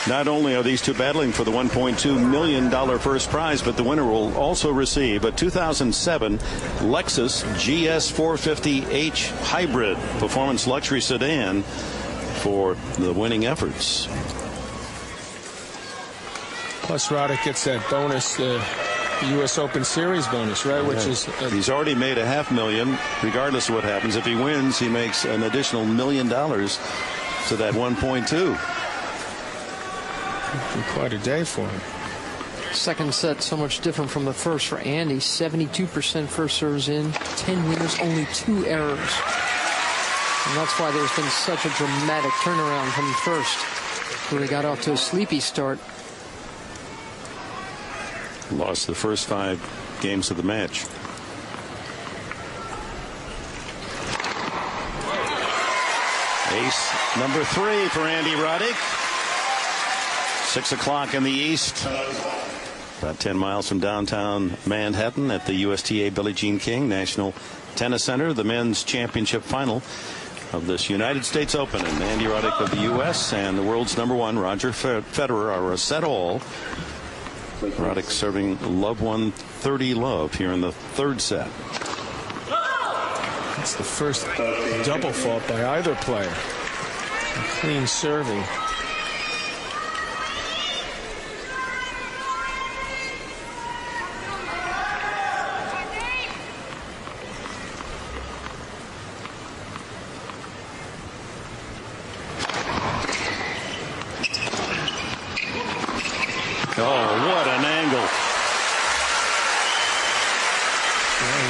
Speaker 3: Not only are these two battling for the $1.2 million first prize, but the winner will also receive a 2007 Lexus GS 450H Hybrid performance luxury sedan for the winning efforts.
Speaker 1: Plus, Roddick gets that bonus, the U.S. Open Series bonus, right? Which is
Speaker 3: he's already made $500,000. Regardless of what happens, if he wins, he makes an additional $1 million to that 1.2.
Speaker 1: quite a day for him.
Speaker 2: Second set so much different from the first for Andy. 72% first serves in, 10 winners, only 2 errors. And that's why there's been such a dramatic turnaround from the first, where he got off to a sleepy start.
Speaker 3: Lost the first 5 games of the match. Ace number 3 for Andy Roddick. 6 o'clock in the East. About 10 miles from downtown Manhattan at the USTA Billie Jean King National Tennis Center. The men's championship final of this United States Open. And Andy Roddick of the U.S. and the world's #1 Roger Federer are a set all. Roddick serving love 130 love here in the 3rd set.
Speaker 1: It's the first double fault by either player. Clean serving.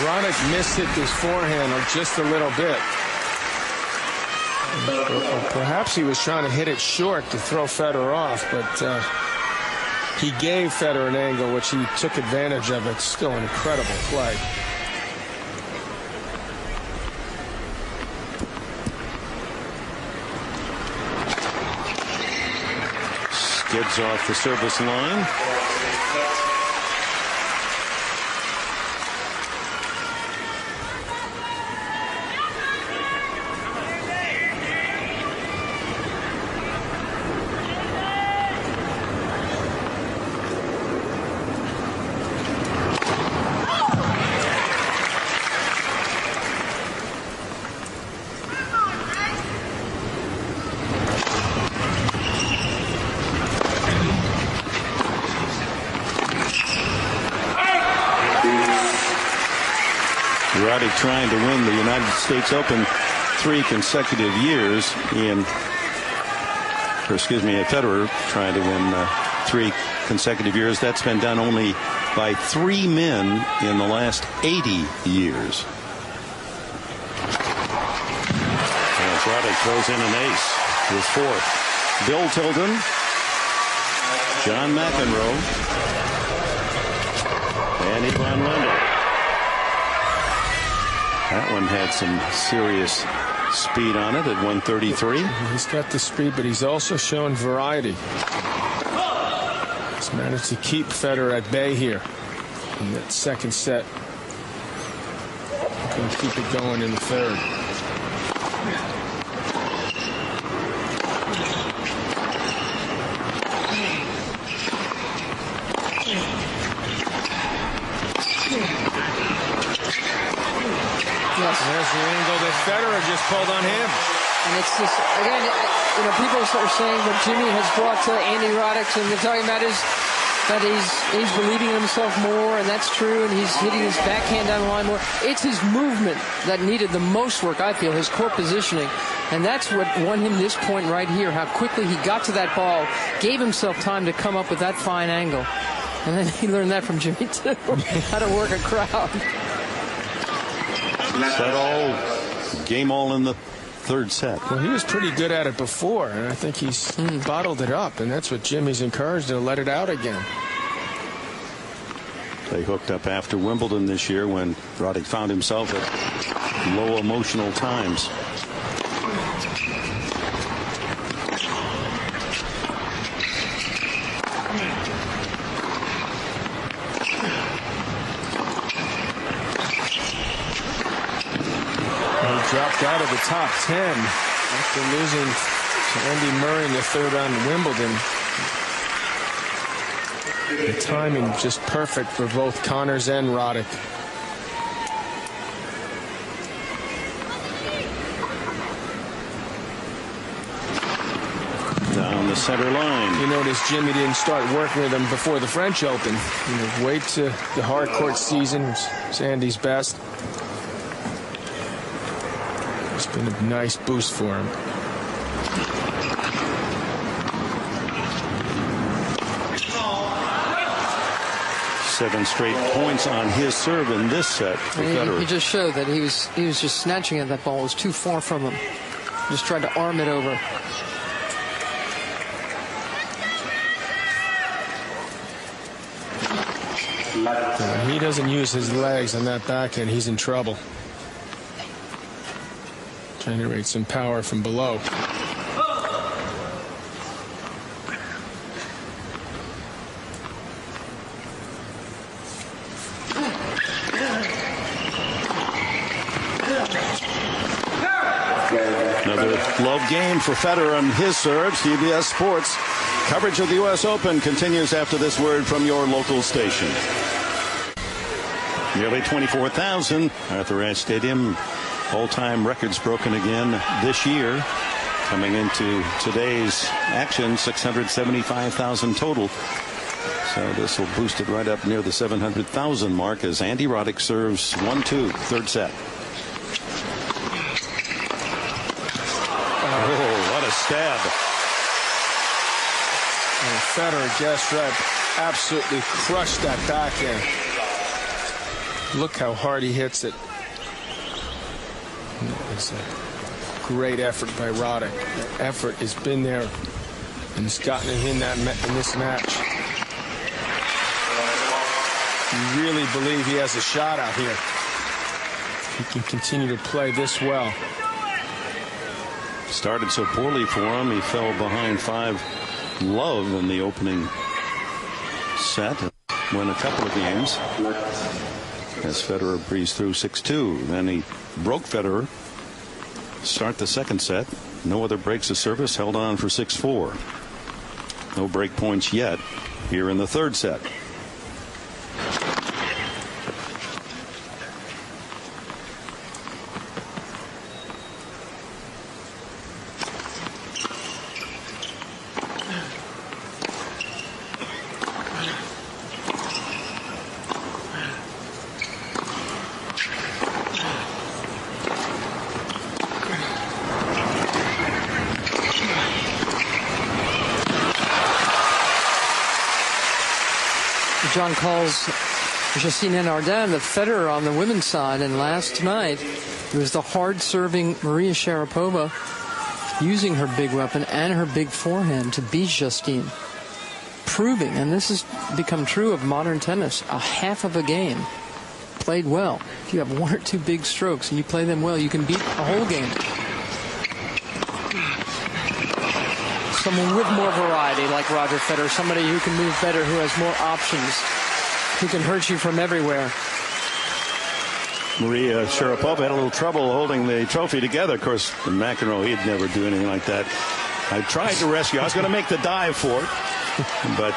Speaker 1: Roddick mishit his forehand just a little bit. Perhaps he was trying to hit it short to throw Federer off, but he gave Federer an angle which he took advantage of. It's still an incredible play.
Speaker 3: Skids off the service line. Roddick trying to win the United States Open 3 consecutive years. Federer trying to win 3 consecutive years. That's been done only by 3 men in the last 80 years. As Roddick throws in an ace, his 4th. Bill Tilden, John McEnroe, and Ivan Lendl. That one had some serious speed on it at 133.
Speaker 1: He's got the speed, but he's also shown variety. He's managed to keep Federer at bay here in that second set. Going to keep it going in the 3rd. There's the angle that Federer just pulled on him.
Speaker 2: And it's just, again, people are saying what Jimmy has brought to Andy Roddick, and they're talking about that he's believing in himself more, and that's true, and he's hitting his backhand down the line more. It's his movement that needed the most work, I feel, his court positioning. And that's what won him this point right here, how quickly he got to that ball, gave himself time to come up with that fine angle. And then he learned that from Jimmy, too, how to work a crowd.
Speaker 3: Set all, game all in the 3rd set.
Speaker 1: Well, he was pretty good at it before, and I think he's bottled it up, and that's what Jimmy's encouraged to let it out again.
Speaker 3: They hooked up after Wimbledon this year when Roddick found himself at low emotional times.
Speaker 1: Dropped out of the top 10 after losing to Andy Murray in the 3rd round of Wimbledon. The timing just perfect for both Connors and Roddick.
Speaker 3: Down the center line.
Speaker 1: You notice Jimmy didn't start working with him before the French Open. Wait to the hard court season, which is Andy's best. It's been a nice boost for him.
Speaker 5: 7 straight points on his serve in this set for Federer.
Speaker 2: He just showed that he was just snatching at that ball. It was too far from him. Just tried to arm it over.
Speaker 1: When he doesn't use his legs on that backhand, he's in trouble. Generate some power from below.
Speaker 5: Another love game for Federer on his serve. CBS Sports coverage of the U.S. Open continues after this word from your local station. Nearly 24,000 Arthur Ashe Stadium. All-time records broken again this year. Coming into today's action, 675,000 total. So this will boost it right up near the 700,000 mark as Andy Roddick serves 1-2, third set. Oh, what a stab.
Speaker 1: And Federer just absolutely crushed that backhand. Look how hard he hits it. It's a great effort by Roddick. The effort has been there and it's gotten him in this match. You really believe he has a shot out here. He can continue to play this well.
Speaker 5: Started so poorly for him. He fell behind 5-love in the opening set. Won a couple of games as Federer breezed through 6-2. Then he broke Federer. Start the second set. No other breaks of service. Held on for 6-4. No break points yet here in the third set.
Speaker 2: John calls Justine Nardin the Federer on the women's side, and last night it was the hard-serving Maria Sharapova using her big weapon and her big forehand to beat Justine, proving, and this has become true of modern tennis, a half of a game played well. If you have 1 or 2 big strokes and you play them well, you can beat a whole game. Someone with more variety like Roger Federer, somebody who can move better, who has more options, who can hurt you from everywhere.
Speaker 5: Maria Sharapova had a little trouble holding the trophy together. Of course, in McEnroe, he'd never do anything like that. I tried to rescue. I was going to make the dive for it, but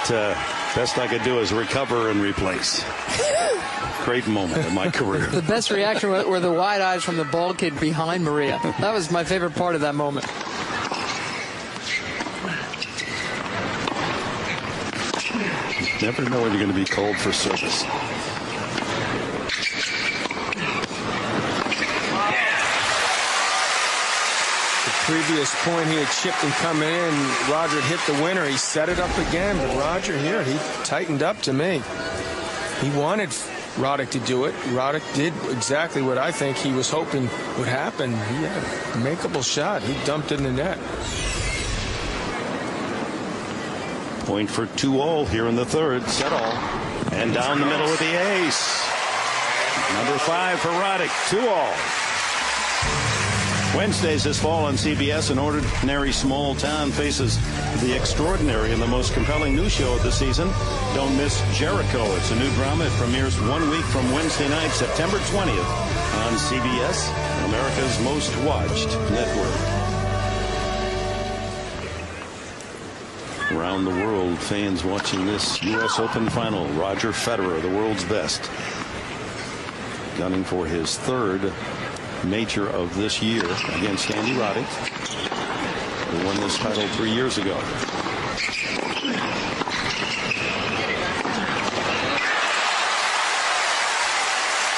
Speaker 5: best I could do is recover and replace. Great moment in my career.
Speaker 2: The best reaction were the wide eyes from the bald kid behind Maria. That was my favorite part of that moment.
Speaker 5: Never know when you're going to be called for service.
Speaker 1: The previous point he had chipped and coming in, Roger hit the winner. He set it up again, but Roger here, he tightened up to me. He wanted Roddick to do it. Roddick did exactly what I think he was hoping would happen. He had a makeable shot. He dumped it in the net.
Speaker 5: Point for 2-all here in the third. Set all. And down the middle with the ace. Number 5 for Roddick. 2-all. Wednesdays this fall on CBS, an ordinary small town faces the extraordinary and the most compelling new show of the season. Don't miss Jericho. It's a new drama. It premieres 1 week from Wednesday night, September 20th on CBS, America's most watched network. Around the world, fans watching this U.S. Open final. Roger Federer, the world's best, gunning for his third major of this year against Andy Roddick, who won this title 3 years ago.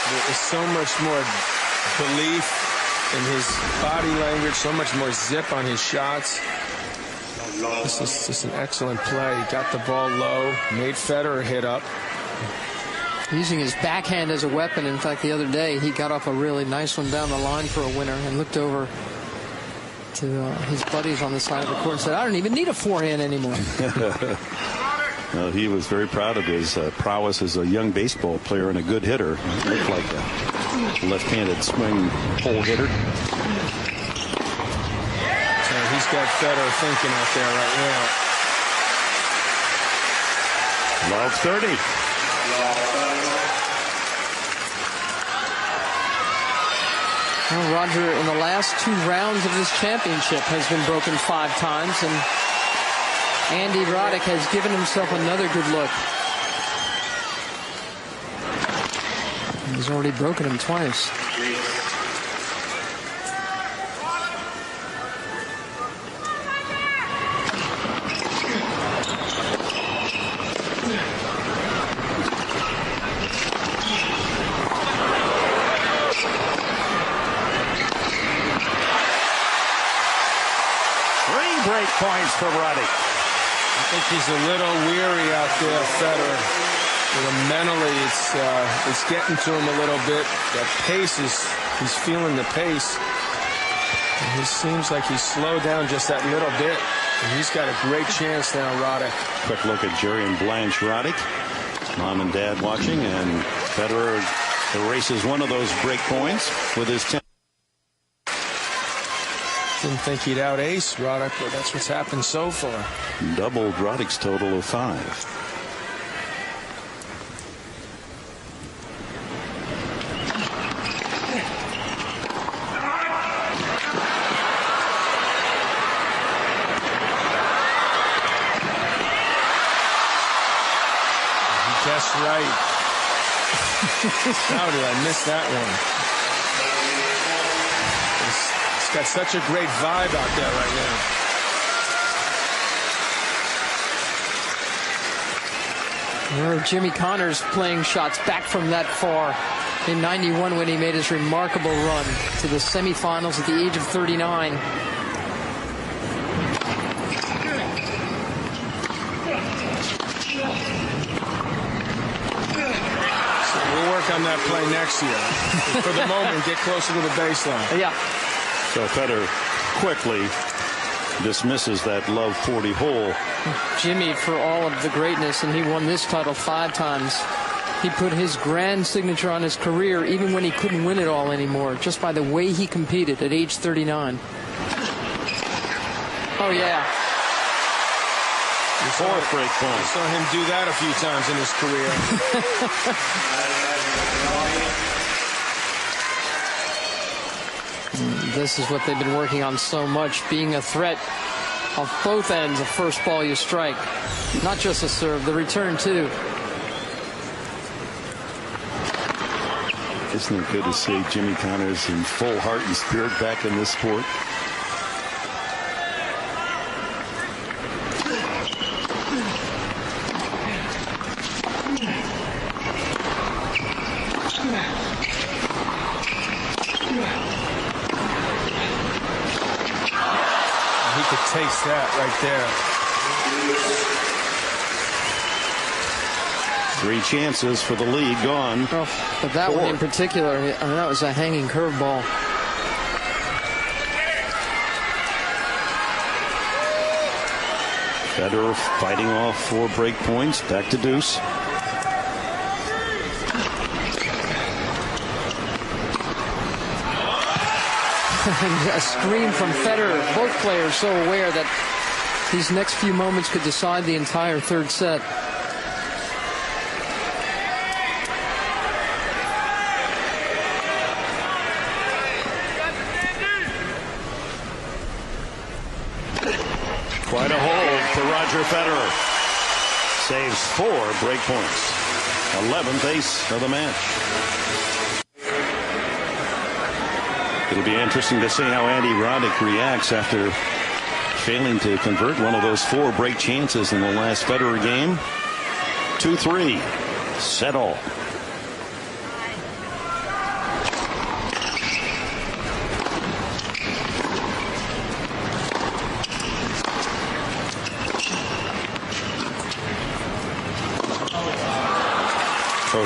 Speaker 1: There is so much more belief in his body language, so much more zip on his shots. This is just an excellent play. He got the ball low, made Federer hit up.
Speaker 2: Using his backhand as a weapon. In fact, the other day he got off a really nice one down the line for a winner and looked over to his buddies on the side of the court and said, I don't even need a forehand anymore.
Speaker 3: Well, he was very proud of his prowess as a young baseball player and a good hitter. He looked like a left-handed swing pole hitter.
Speaker 1: So he's got Federer thinking out there right now.
Speaker 5: Love 30.
Speaker 2: Well, Roger, in the last 2 rounds of this championship, has been broken 5 times, and Andy Roddick has given himself another good look. He's already broken him twice.
Speaker 5: Break points for Roddick.
Speaker 1: I think he's a little weary out there, Federer. Mentally, it's getting to him a little bit. That pace he's feeling the pace. And he seems like he's slowed down just that little bit. And he's got a great chance now, Roddick.
Speaker 3: Quick look at Jerry and Blanche Roddick. Mom and Dad watching, and Federer erases one of those break points with his 10.
Speaker 1: Didn't think he'd out ace Roddick, but that's what's happened so far.
Speaker 3: Doubled Roddick's total of 5.
Speaker 1: He guessed right. How did I miss that one? It's got such a great vibe out there right
Speaker 2: now. Remember Jimmy Connors playing shots back from that far in '91 when he made his remarkable run to the semifinals at the age of 39.
Speaker 1: So we'll work on that play next year. For the moment, get closer to the baseline.
Speaker 2: Yeah.
Speaker 3: So Federer quickly dismisses that love 40 hole.
Speaker 2: Jimmy, for all of the greatness, and he won this title 5 times. He put his grand signature on his career even when he couldn't win it all anymore, just by the way he competed at age 39. Oh, yeah.
Speaker 3: Fourth break point.
Speaker 1: Saw him do that a few times in his career.
Speaker 2: This is what they've been working on so much, being a threat of both ends of first ball you strike. Not just a serve, the return too.
Speaker 3: Isn't it good to see Jimmy Connors in full heart and spirit back in this sport?
Speaker 1: Taste that right there.
Speaker 3: 3 chances for the lead gone.
Speaker 2: Oh, but that 4. One in particular, I mean, that was a hanging curveball.
Speaker 3: Federer fighting off 4 break points. Back to deuce.
Speaker 2: A screen from Federer. Both players so aware that these next few moments could decide the entire third set.
Speaker 5: Quite a hold for Roger Federer.
Speaker 3: Saves 4 break points. 11th ace of the match. It'll be interesting to see how Andy Roddick reacts after failing to convert one of those 4 break chances in the last Federer game. 2-3. Set all.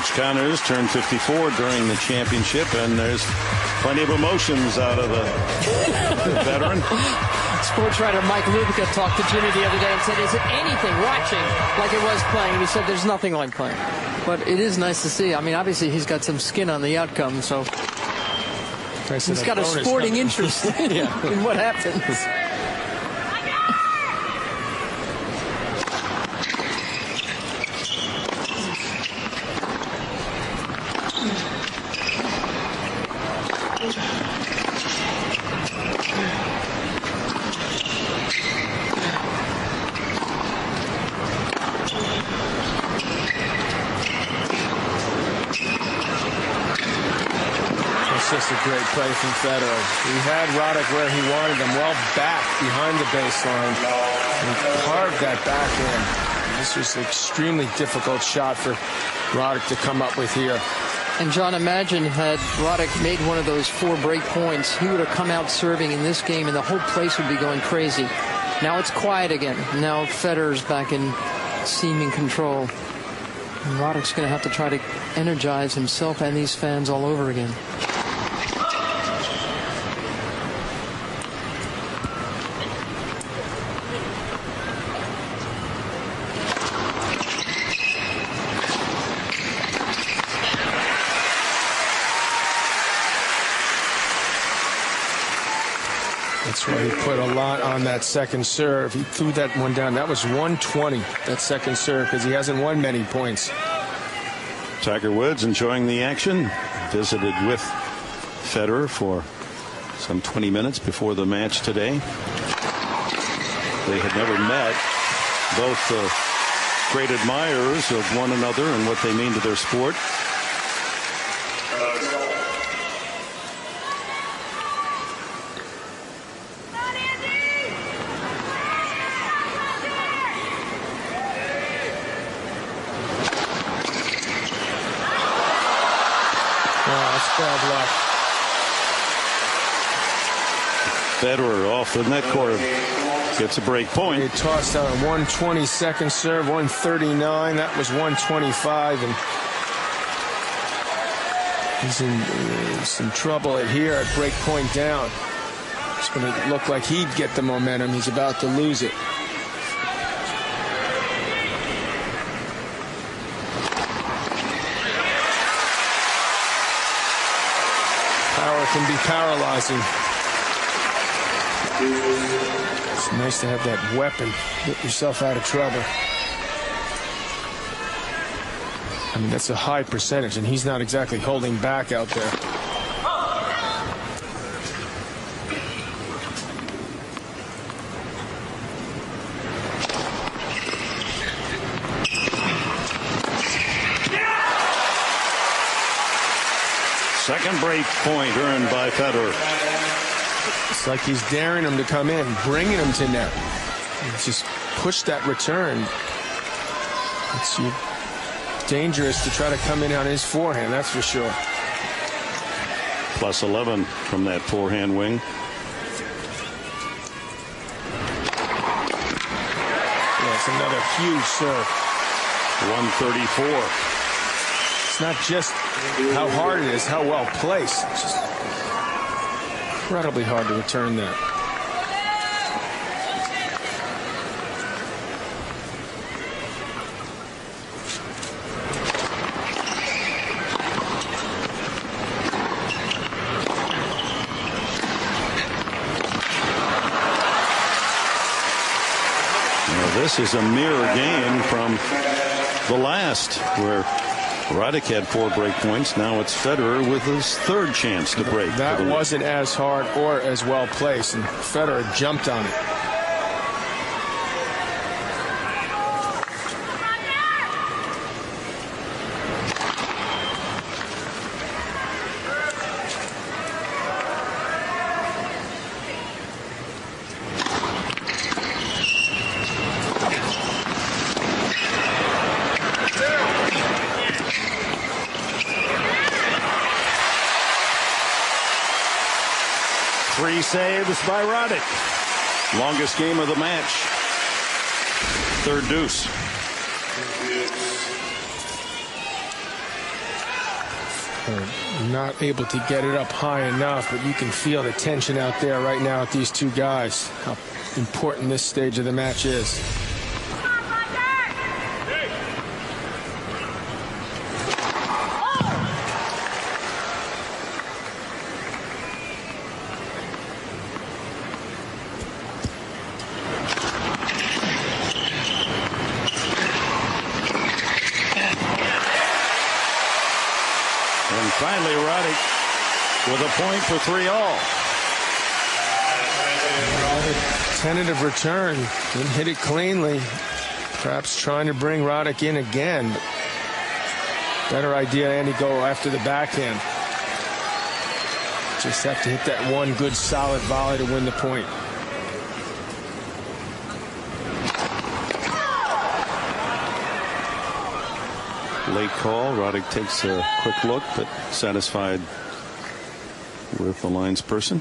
Speaker 5: Coach Connors turned 54 during the championship, and there's plenty of emotions out of the veteran.
Speaker 2: Sports writer Mike Lubica talked to Jimmy the other day and said, is it anything watching like it was playing? And he said, there's nothing like playing. But it is nice to see. I mean, obviously, he's got some skin on the outcome, so he's got a sporting interest in what happens.
Speaker 1: Just a great play from Federer. He had Roddick where he wanted him, well back behind the baseline. And he carved that backhand. This was an extremely difficult shot for Roddick to come up with here.
Speaker 2: And John, imagine had Roddick made one of those 4 break points, he would have come out serving in this game and the whole place would be going crazy. Now it's quiet again. Now Federer's back in seeming control. And Roddick's going to have to try to energize himself and these fans all over again.
Speaker 1: That's why he put a lot on that second serve. He threw that one down. That was 120, that second serve, because he hasn't won many points.
Speaker 5: Tiger Woods enjoying the action. Visited with Federer for some 20 minutes before the match today. They had never met. Both great admirers of one another and what they mean to their sport.
Speaker 1: Bad luck.
Speaker 5: Federer off the net court gets a break point.
Speaker 1: He tossed out a 122nd serve, 139. That was 125, and he's in some trouble here at break point down. It's going to look like he'd get the momentum. He's about to lose it. Power can be paralyzing. It's nice to have that weapon. Get yourself out of trouble. I mean, that's a high percentage, and he's not exactly holding back out there.
Speaker 5: Second break point earned by Federer.
Speaker 1: It's like he's daring him to come in, bringing him to net. Just push that return. It's dangerous to try to come in on his forehand, that's for sure.
Speaker 5: Plus 11 from that forehand wing.
Speaker 1: Yeah, it's another huge serve.
Speaker 5: 134.
Speaker 1: It's not just how hard it is, how well placed. It's just incredibly hard to return that.
Speaker 5: Now, this is a mirror game from the last, where Roddick had 4 break points. Now it's Federer with his third chance to break.
Speaker 1: That wasn't as hard or as well placed, and Federer jumped on it.
Speaker 5: Three saves by Roddick. Longest game of the match. Third deuce.
Speaker 1: Not able to get it up high enough, but you can feel the tension out there right now with these two guys. How important this stage of the match is.
Speaker 5: Finally, Roddick with a point for 3-all.
Speaker 1: Tentative return. Didn't hit it cleanly. Perhaps trying to bring Roddick in again. But better idea, Andy, go after the backhand. Just have to hit that one good solid volley to win the point.
Speaker 3: Late call. Roddick takes a quick look, but satisfied with the linesperson. person.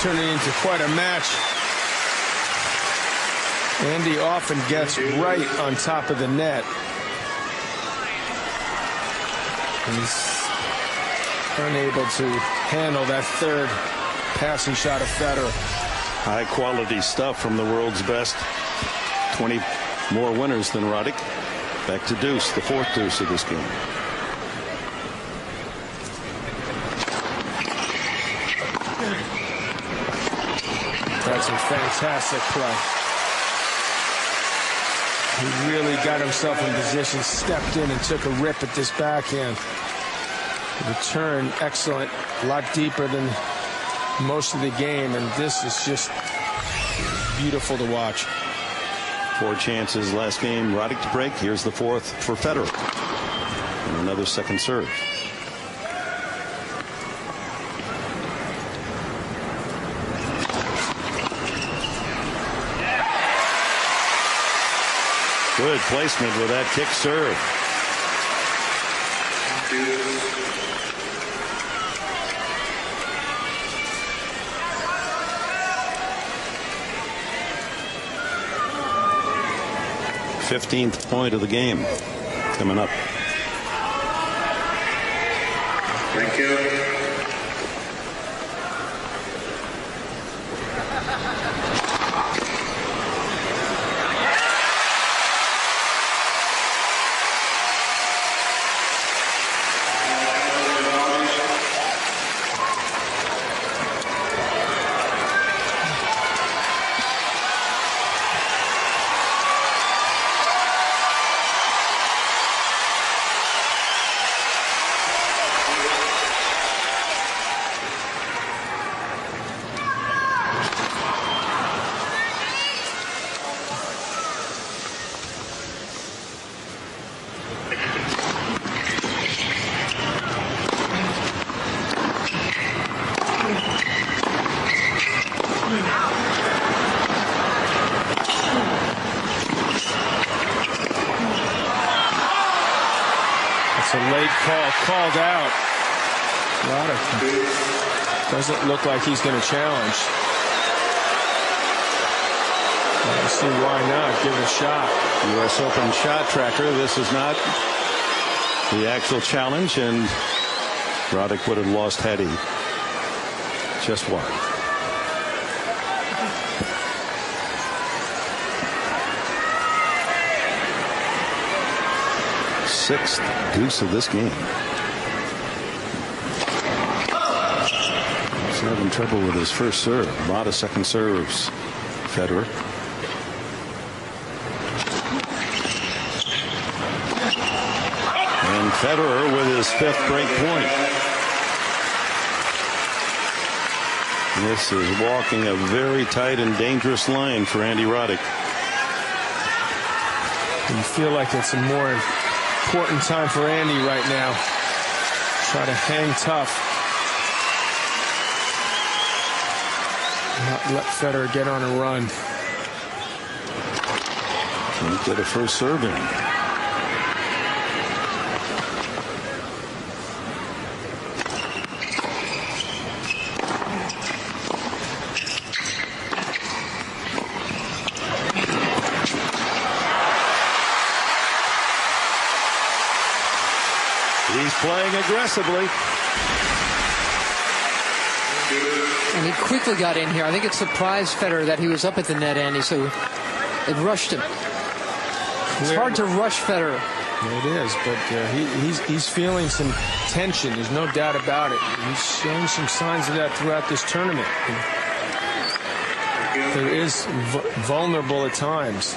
Speaker 1: Turning into quite a match. Andy often gets right on top of the net. He's unable to handle that third passing shot of Federer.
Speaker 3: High quality stuff from the world's best. 20 more winners than Roddick. Back to deuce, the fourth deuce of this game.
Speaker 1: That's a fantastic play. He really got himself in position, stepped in and took a rip at this backhand. The return, excellent, a lot deeper than most of the game, and this is just beautiful to watch.
Speaker 3: 4 chances last game, Roddick to break. Here's the fourth for Federer. And another second serve. Good placement with that kick serve. Fifteenth point of the game coming up.
Speaker 4: Thank you.
Speaker 1: It's a late call, called out. Roddick doesn't look like he's going to challenge. I don't see why not. Give it a shot.
Speaker 3: U.S. Open shot tracker. This is not the actual challenge, and Roddick would have lost had he just won. Sixth deuce of this game. He's having trouble with his first serve. A lot of second serves, Federer. And Federer with his fifth break point. This is walking a very tight and dangerous line for Andy Roddick.
Speaker 1: You feel like it's a more important time for Andy right now. Try to hang tough. Not let Federer get on a run.
Speaker 3: Can't get a first serve in.
Speaker 5: He's playing aggressively.
Speaker 2: And he quickly got in here. I think it surprised Federer that he was up at the net, Andy, so it rushed him. It's hard to rush Federer.
Speaker 1: It is, but he's feeling some tension. There's no doubt about it. He's shown some signs of that throughout this tournament. There is vulnerable at times.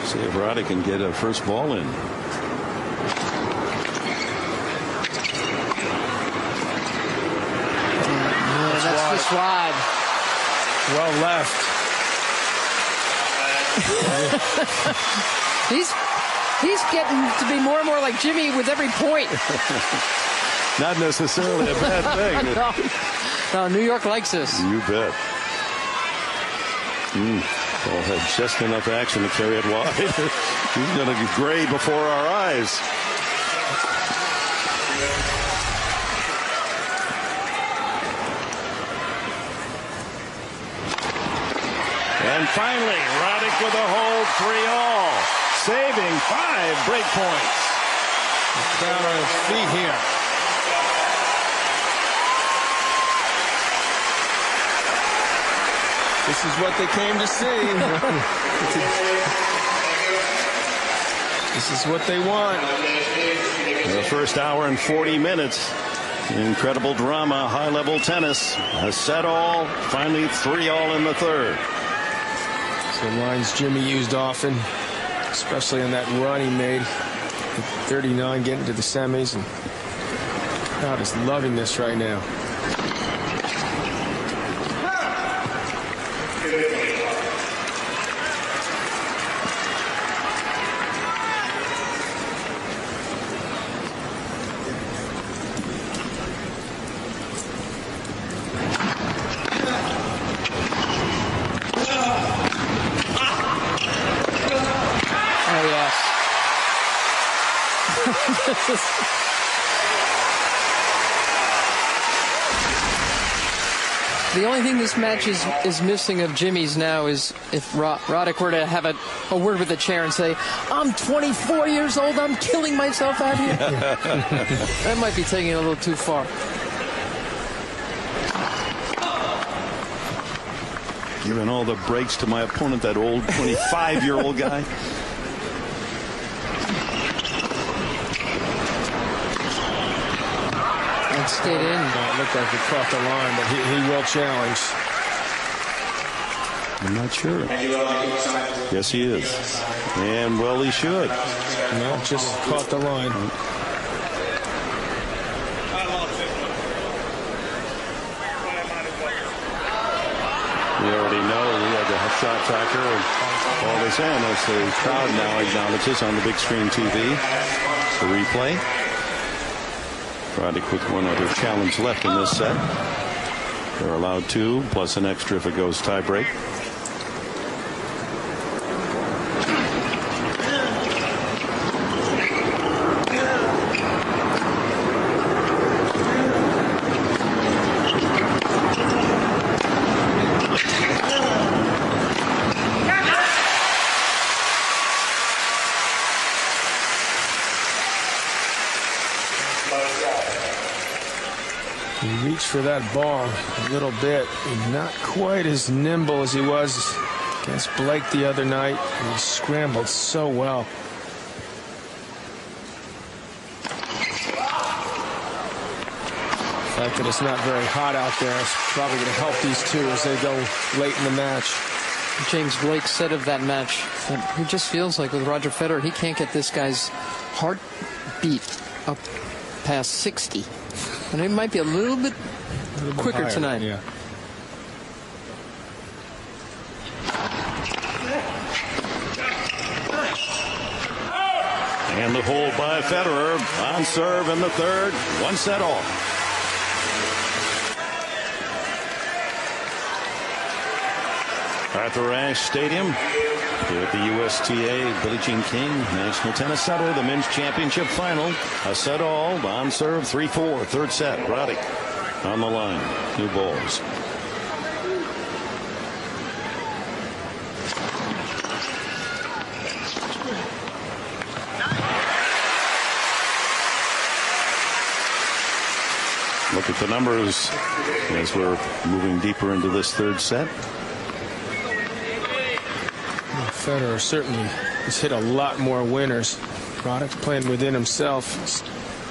Speaker 3: See if Roddick can get a first ball in.
Speaker 2: That's just wide.
Speaker 1: Well left.
Speaker 2: He's getting to be more and more like Jimmy with every point.
Speaker 3: Not necessarily a bad thing.
Speaker 2: No, New York likes this.
Speaker 3: You bet. Ball had just enough action to carry it wide. He's going to get gray before our eyes.
Speaker 5: And finally, Roddick with a hold, 3-all, saving 5 break points.
Speaker 1: Down on his feet here. This is what they came to see. This is what they want.
Speaker 5: The first hour and 40 minutes. Incredible drama, high-level tennis. A set-all, finally 3-all in the third.
Speaker 1: So lines Jimmy used often, especially on that run he made. 39 getting to the semis. And God is loving this right now.
Speaker 2: The only thing this match is missing of Jimmy's now is if Roddick were to have a word with the chair and say, I'm 24 years old, I'm killing myself out here. That might be taking it a little too far.
Speaker 3: Giving all the breaks to my opponent, that old 25-year-old guy.
Speaker 2: Stayed in.
Speaker 1: It looked like he caught the line, but he will challenge.
Speaker 3: I'm not sure. Yes, he is. And, well, he should.
Speaker 1: No, just caught the line.
Speaker 3: We already know we had the shot tracker and all this in as the crowd now acknowledges on the big screen TV. The replay. Roddick with one other challenge left in this set. They're allowed 2 plus an extra if it goes tie break.
Speaker 1: He reached for that ball a little bit. Not quite as nimble as he was against Blake the other night. And he scrambled so well. The fact that it's not very hot out there is probably going to help these two as they go late in the match.
Speaker 2: James Blake said of that match that he just feels like with Roger Federer, he can't get this guy's heartbeat up past 60. And it might be a little bit quicker
Speaker 1: higher,
Speaker 2: tonight.
Speaker 1: Yeah.
Speaker 5: And the hold by Federer on serve in the third. 1-all. Arthur Ashe Stadium here at the USTA Billie Jean King National Tennis Center. The men's championship final. A set all on serve 3-4. Third set. Roddick on the line. New balls. Look at the numbers as we're moving deeper into this third set.
Speaker 1: Federer certainly has hit a lot more winners. Roddick playing within himself. He's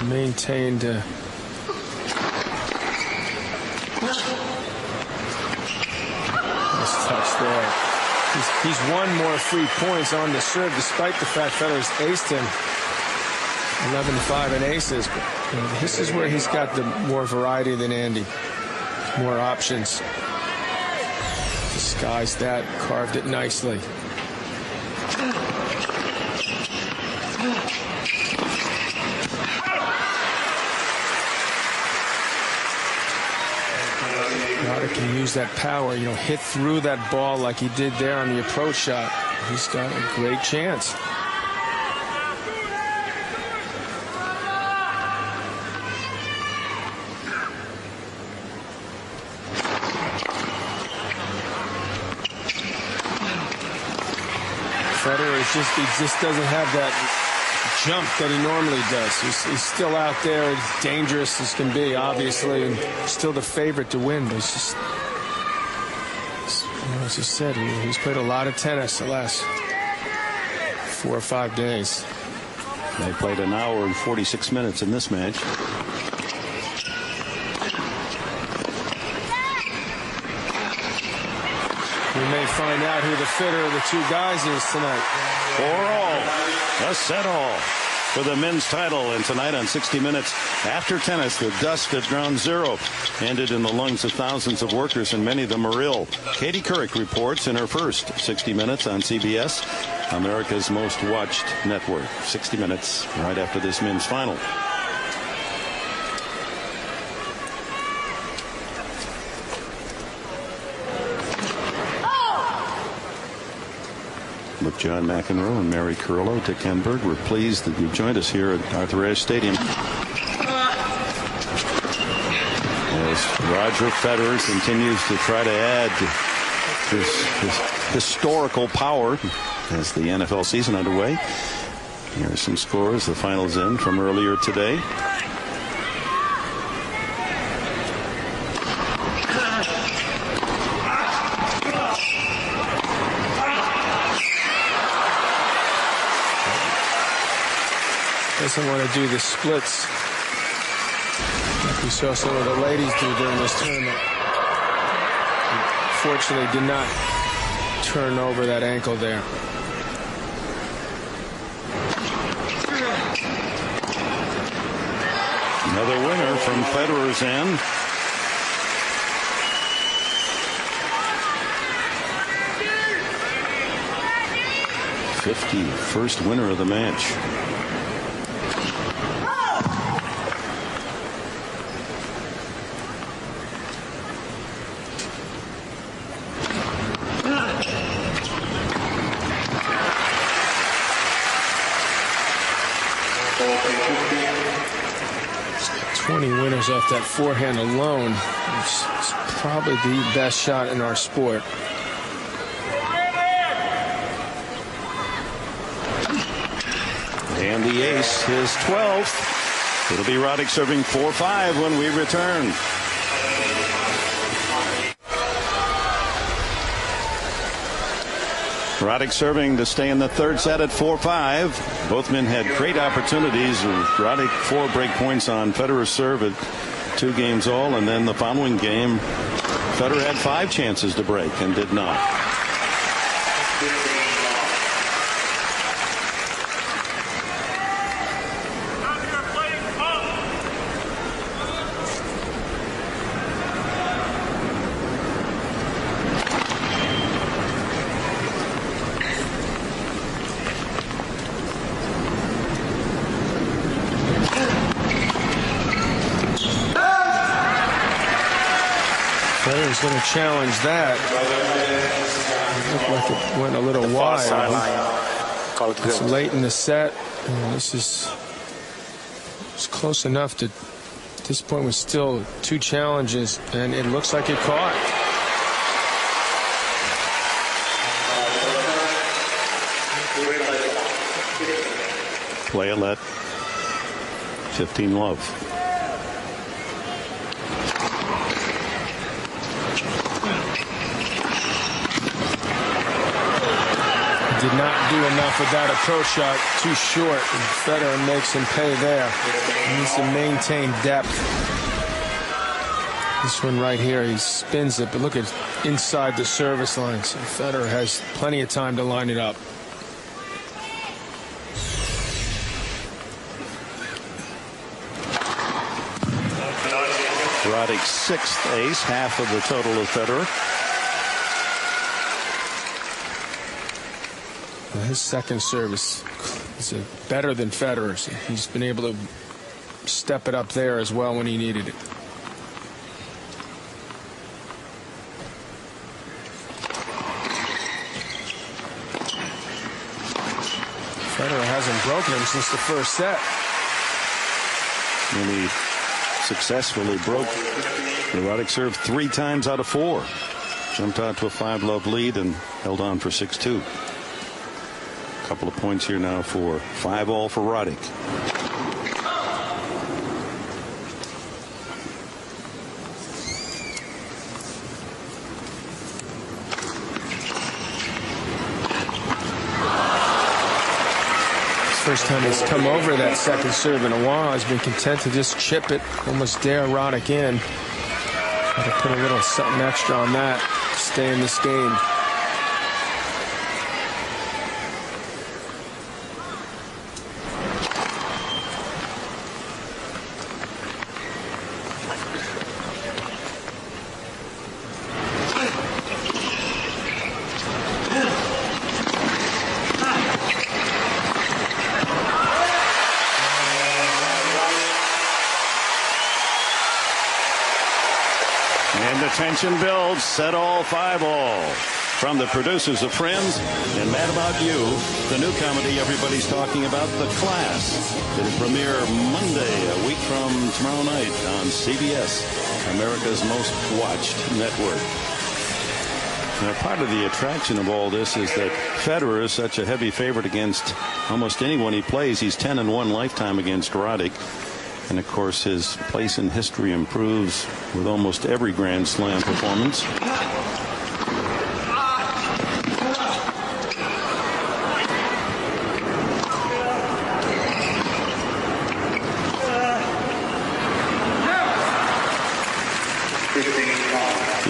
Speaker 1: maintained nice touch there. He's won more free points on the serve despite the fact Federer's aced him 11-5 in aces. But this is where he's got the more variety than Andy. More options. Disguised that, carved it nicely. Roddick can use that power, hit through that ball like he did there on the approach shot. He's got a great chance. Federer he just doesn't have that jump that he normally does. He's still out there, dangerous as can be, obviously, and still the favorite to win. But it's just, as I said, he's played a lot of tennis the last 4 or 5 days.
Speaker 5: They played an hour and 46 minutes in this match.
Speaker 1: We may find out who the fitter of the two guys is tonight.
Speaker 5: 4-all, a set all for the men's title. And tonight on 60 Minutes After Tennis, the dust at ground zero ended in the lungs of thousands of workers, and many of them are ill. Katie Couric reports in her first 60 Minutes on CBS, America's most watched network. 60 Minutes right after this men's final. With John McEnroe and Mary Carrillo, Dick Enberg, we're pleased that you've joined us here at Arthur Ashe Stadium. As Roger Federer continues to try to add his historical power as the NFL season underway. Here are some scores, the finals in from earlier today.
Speaker 1: Doesn't want to do the splits like we saw some of the ladies do during this tournament. Fortunately, did not turn over that ankle there.
Speaker 5: Another winner from Federer's end. #50, winner of the match.
Speaker 1: Off that forehand alone, it's probably the best shot in our sport.
Speaker 5: And the ace, his 12th. It'll be Roddick serving 4-5 when we return. Roddick serving to stay in the third set at 4-5. Both men had great opportunities. Roddick 4 break points on Federer's serve at 2 games all, and then the following game, Federer had 5 chances to break and did not.
Speaker 1: Federer's going to challenge that. Looked like it went a little wide. It's late in the set. And this is close enough to, at this point, was still 2 challenges, and it looks like it caught.
Speaker 3: Play it, let 15 love.
Speaker 1: Did not do enough with that approach shot. Too short. And Federer makes him pay there. He needs to maintain depth. This one right here, he spins it, but look at inside the service line. So Federer has plenty of time to line it up.
Speaker 3: Roddick's 6th ace, half of the total of Federer.
Speaker 1: His second service is better than Federer's. He's been able to step it up there as well when he needed it. Federer hasn't broken him since the first set.
Speaker 3: And he successfully broke the Roddick serve 3 times out of 4. Jumped out to a 5-love lead and held on for 6-2. Couple of points here now for 5-all for Roddick.
Speaker 1: First time he's come over that second serve in a while. He's been content to just chip it, almost dare Roddick in. Got to put a little something extra on that to stay in this game.
Speaker 3: Tension builds, set all 5-all. From the producers of Friends and Mad About You, the new comedy everybody's talking about, The Class. It'll premiere Monday, a week from tomorrow night on CBS, America's most watched network. Now, part of the attraction of all this is that Federer is such a heavy favorite against almost anyone he plays. He's 10-1 lifetime against Roddick. And, of course, his place in history improves with almost every Grand Slam performance.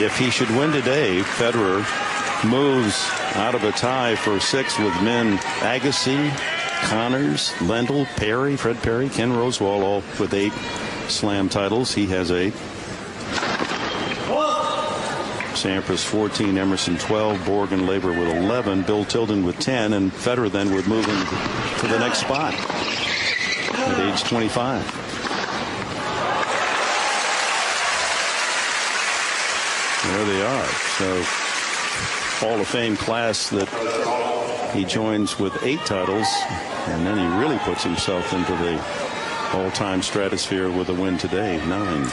Speaker 3: If he should win today, Federer moves out of a tie for 6th with men Agassi, Connors, Lendl, Perry, Fred Perry, Ken Rosewall, all with 8 slam titles. He has 8. Sampras 14, Emerson 12, Borg and Laver with 11, Bill Tilden with 10, and Federer then would move into the next spot at age 25. There they are. So Hall of Fame class that he joins with 8 titles, and then he really puts himself into the all-time stratosphere with a win today, 9.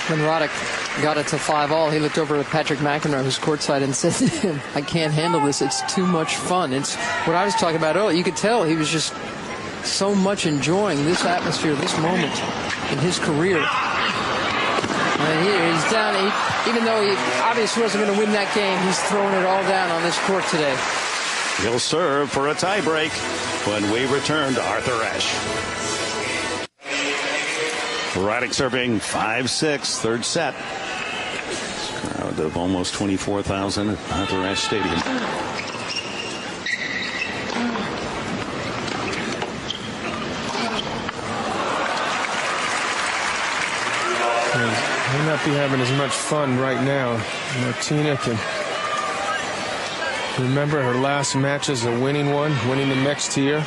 Speaker 2: When Roddick got it to 5-all, he looked over at Patrick McEnroe, who's courtside, and said to him, "I can't handle this. It's too much fun." It's what I was talking about earlier. You could tell he was just so much enjoying this atmosphere, this moment in his career. And here he's down 8. Even though he obviously wasn't going to win that game, he's throwing it all down on this court today.
Speaker 3: He'll serve for a tiebreak when we return to Arthur Ashe. Roddick serving 5-6, third set. Crowd of almost 24,000 at Arthur Ashe Stadium.
Speaker 1: May not be having as much fun right now. Martina can Remember her last match as a winning one, winning the mixed here?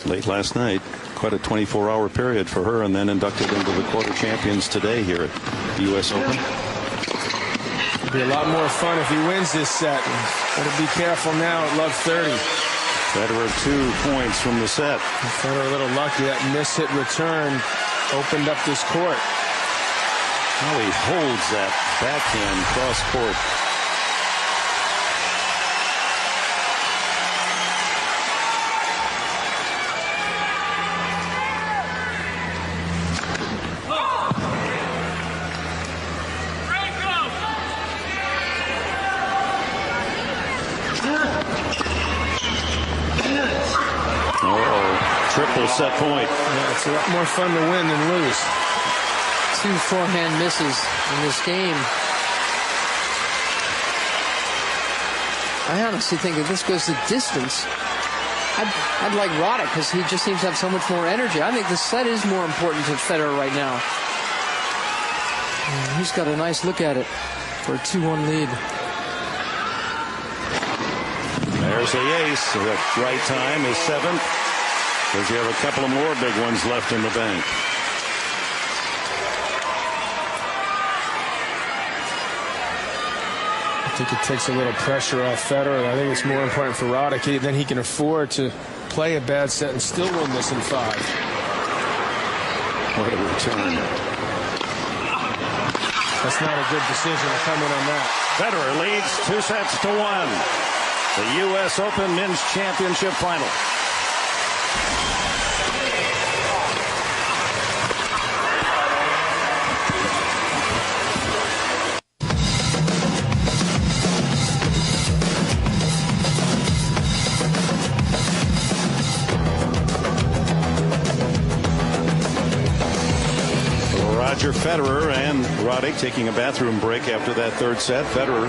Speaker 3: Late last night. Quite a 24-hour period for her, and then inducted into the quarter champions today here at the U.S. Open.
Speaker 1: It'll be a lot more fun if he wins this set. Better be careful now at love 30.
Speaker 3: Federer 2 points from the set.
Speaker 1: Federer a little lucky. That miss-hit return opened up this court.
Speaker 3: How he holds that backhand cross court. Triple set point.
Speaker 1: Yeah, it's a lot more fun to win than lose.
Speaker 2: 2 forehand misses in this game. I honestly think if this goes the distance, I'd like Roddick because he just seems to have so much more energy. I think the set is more important to Federer right now. And he's got a nice look at it for a 2-1 lead.
Speaker 3: There's the ace. The right time is 7th. Because you have a couple of more big ones left in the bank.
Speaker 1: I think it takes a little pressure off Federer. I think it's more important for Roddick. Then he can afford to play a bad set and still win this in 5.
Speaker 3: What a return.
Speaker 1: That's not a good decision to come in on that.
Speaker 3: Federer leads 2 sets to 1. The U.S. Open Men's Championship Final. Roger Federer and Roddick taking a bathroom break after that 3rd set. Federer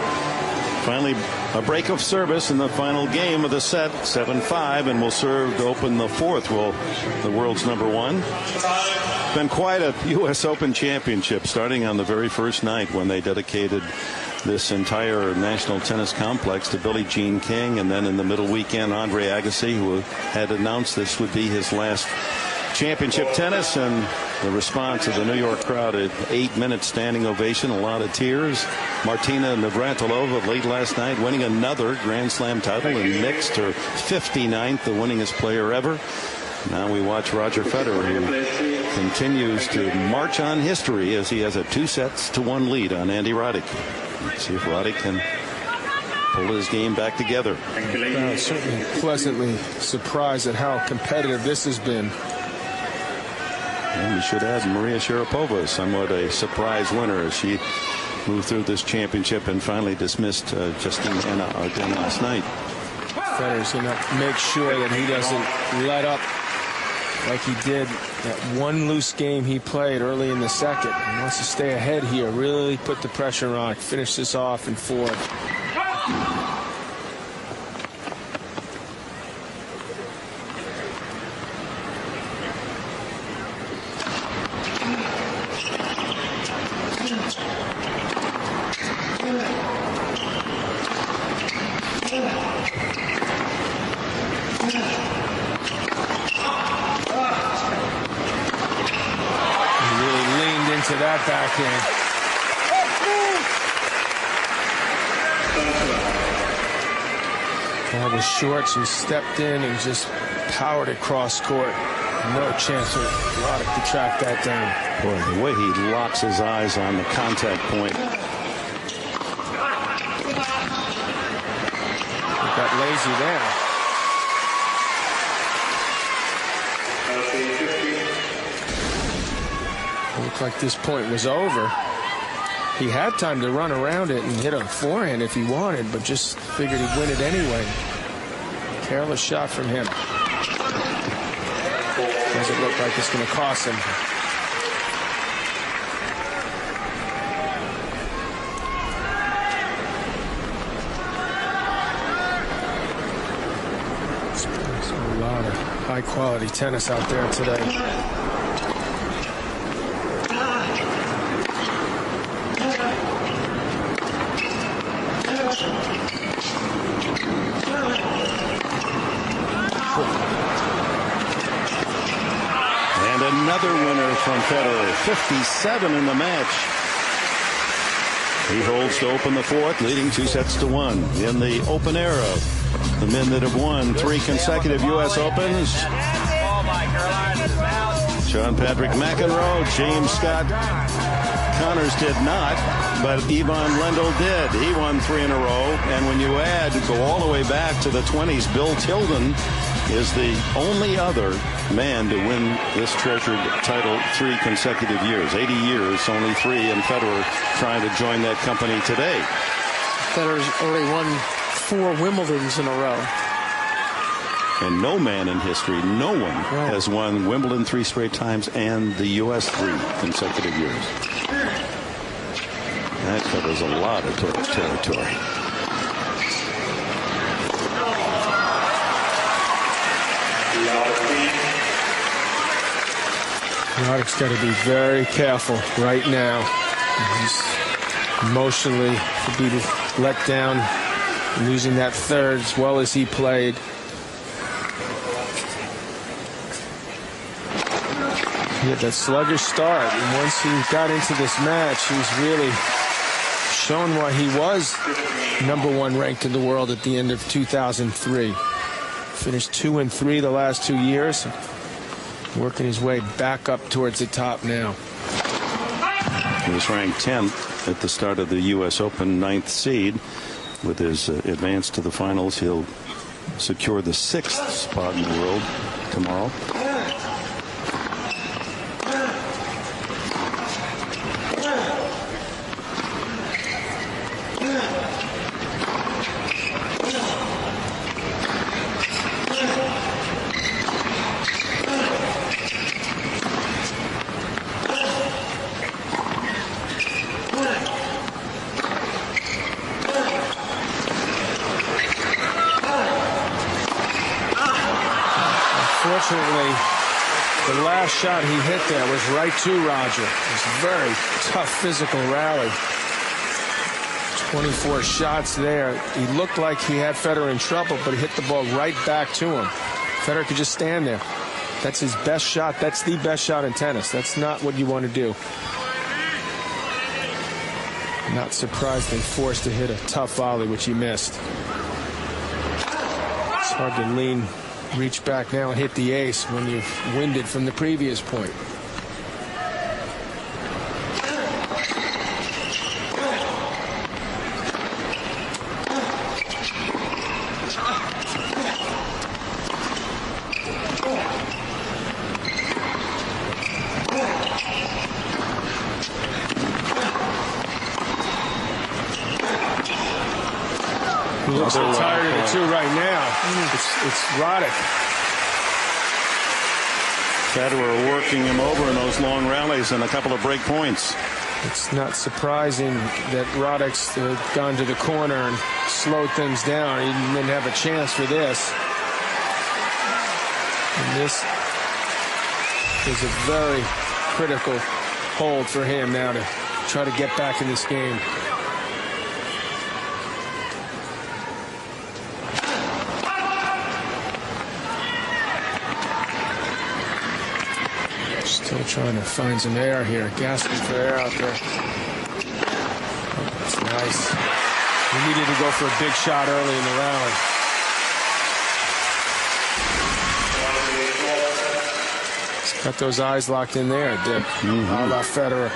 Speaker 3: finally a break of service in the final game of the set, 7-5, and will serve to open the 4th. Well, the world's #1. Been quite a U.S. Open championship, starting on the very first night when they dedicated this entire national tennis complex to Billie Jean King, and then in the middle weekend, Andre Agassi, who had announced this would be his last championship tennis, and the response of the New York crowd, an 8-minute standing ovation, a lot of tears. Martina Navratilova late last night winning another Grand Slam title and mixed her 59th, the winningest player ever. Now we watch Roger Federer, who continues to march on history as he has a 2-1 lead on Andy Roddick. Let's see if Roddick can pull his game back together.
Speaker 1: Certainly pleasantly surprised at how competitive this has been.
Speaker 3: And we should add Maria Sharapova, somewhat a surprise winner as she moved through this championship and finally dismissed Justine Anna Ardern last night.
Speaker 1: Federer's going to make sure that he doesn't let up like he did that one loose game he played early in the second. He wants to stay ahead here, really put the pressure on, finish this off in 4. To that backhand. Ball was short, so he stepped in and just powered it cross court. No chance for Roddick to track that down.
Speaker 3: Boy, the way he locks his eyes on the contact point.
Speaker 1: He got lazy there. Looked like this point was over. He had time to run around it and hit a forehand if he wanted, but just figured he'd win it anyway. Careless shot from him. Doesn't look like it's going to cost him. There's a lot of high-quality tennis out there today.
Speaker 5: another winner from Federer. 57 in the match. He holds to open the fourth, leading 2-1 in the open era. The men that have won 3 consecutive U.S. Opens. John Patrick McEnroe, James Scott Connors did not, but Ivan Lendl did. He won 3 in a row. And when you go all the way back to the 20s, Bill Tilden is the only other man to win this treasured title 3 consecutive years. 80 years, only 3, and Federer trying to join that company today.
Speaker 2: Federer's already won 4 Wimbledons in a row.
Speaker 5: And no man in history, no one has won Wimbledon 3 straight times and the U.S. 3 consecutive years. That covers a lot of territory.
Speaker 1: Roddick's got to be very careful right now. He's emotionally to be let down, losing that third as well as he played. He had that sluggish start, and once he got into this match, he's really shown why he was #1 ranked in the world at the end of 2003. Finished 2 and 3 the last 2 years, working his way back up towards the top now.
Speaker 5: He was ranked 10th at the start of the U.S. Open, 9th seed. With his advance to the finals, he'll secure the 6th spot in the world tomorrow.
Speaker 1: Unfortunately, the last shot he hit there was right to Roger. It was a very tough physical rally. 24 shots there. He looked like he had Federer in trouble, but he hit the ball right back to him. Federer could just stand there. That's his best shot. That's the best shot in tennis. That's not what you want to do. Not surprised they forced to hit a tough volley, which he missed. It's hard to reach back now and hit the ace when you've winded from the previous point. He looks tired of the two right now. It's Roddick.
Speaker 5: Federer working him over in those long rallies and a couple of break points.
Speaker 1: It's not surprising that Roddick's gone to the corner and slowed things down. He didn't have a chance for this. And this is a very critical hold for him now to try to get back in this game. Still trying to find some air here. Gasping for air out there. That's nice. He needed to go for a big shot early in the rally. He's got those eyes locked in there, Dick. How about Federer?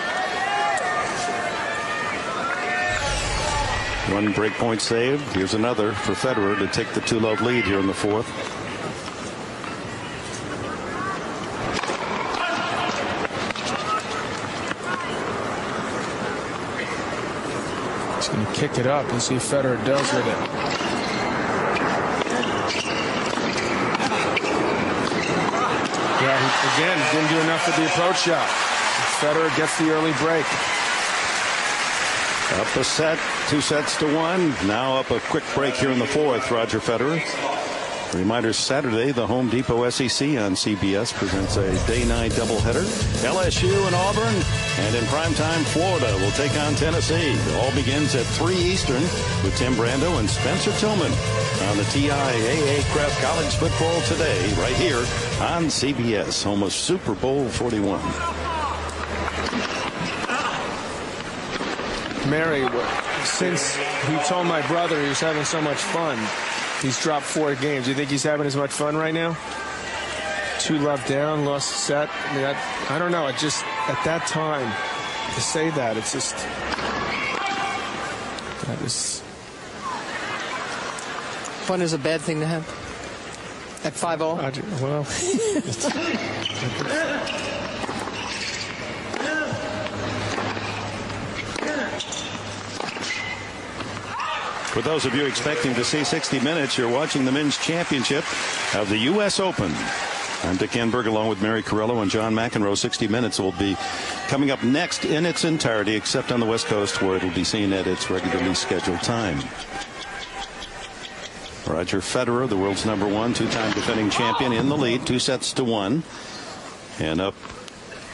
Speaker 5: One break point saved. Here's another for Federer to take the 2-love lead here in the fourth.
Speaker 1: He's going to kick it up and see if Federer does with it. Yeah, he, again, didn't do enough with the approach shot. Federer gets the early break.
Speaker 5: Up a set, 2-1. Now up a quick break here in the fourth, Roger Federer. Reminder, Saturday, the Home Depot SEC on CBS presents a day-night doubleheader. LSU and Auburn, and in primetime, Florida will take on Tennessee. It all begins at 3 Eastern with Tim Brando and Spencer Tillman on the TIAA Craft College Football Today, right here on CBS, home of Super Bowl 41.
Speaker 1: Mary, since he told my brother he was having so much fun, he's dropped 4 games. Do you think he's having as much fun right now? 2-love down, lost a set. I mean, I don't know. It just, at that time, to say that, it's just, that is.
Speaker 2: Fun is a bad thing to have at 5-0.
Speaker 1: Well,
Speaker 5: For those of you expecting to see 60 Minutes, you're watching the Men's Championship of the U.S. Open. I'm Dick Enberg along with Mary Carrillo and John McEnroe. 60 Minutes will be coming up next in its entirety, except on the West Coast, where it'll be seen at its regularly scheduled time. Roger Federer, the world's #1, 2-time defending champion, in the lead, 2-1. And up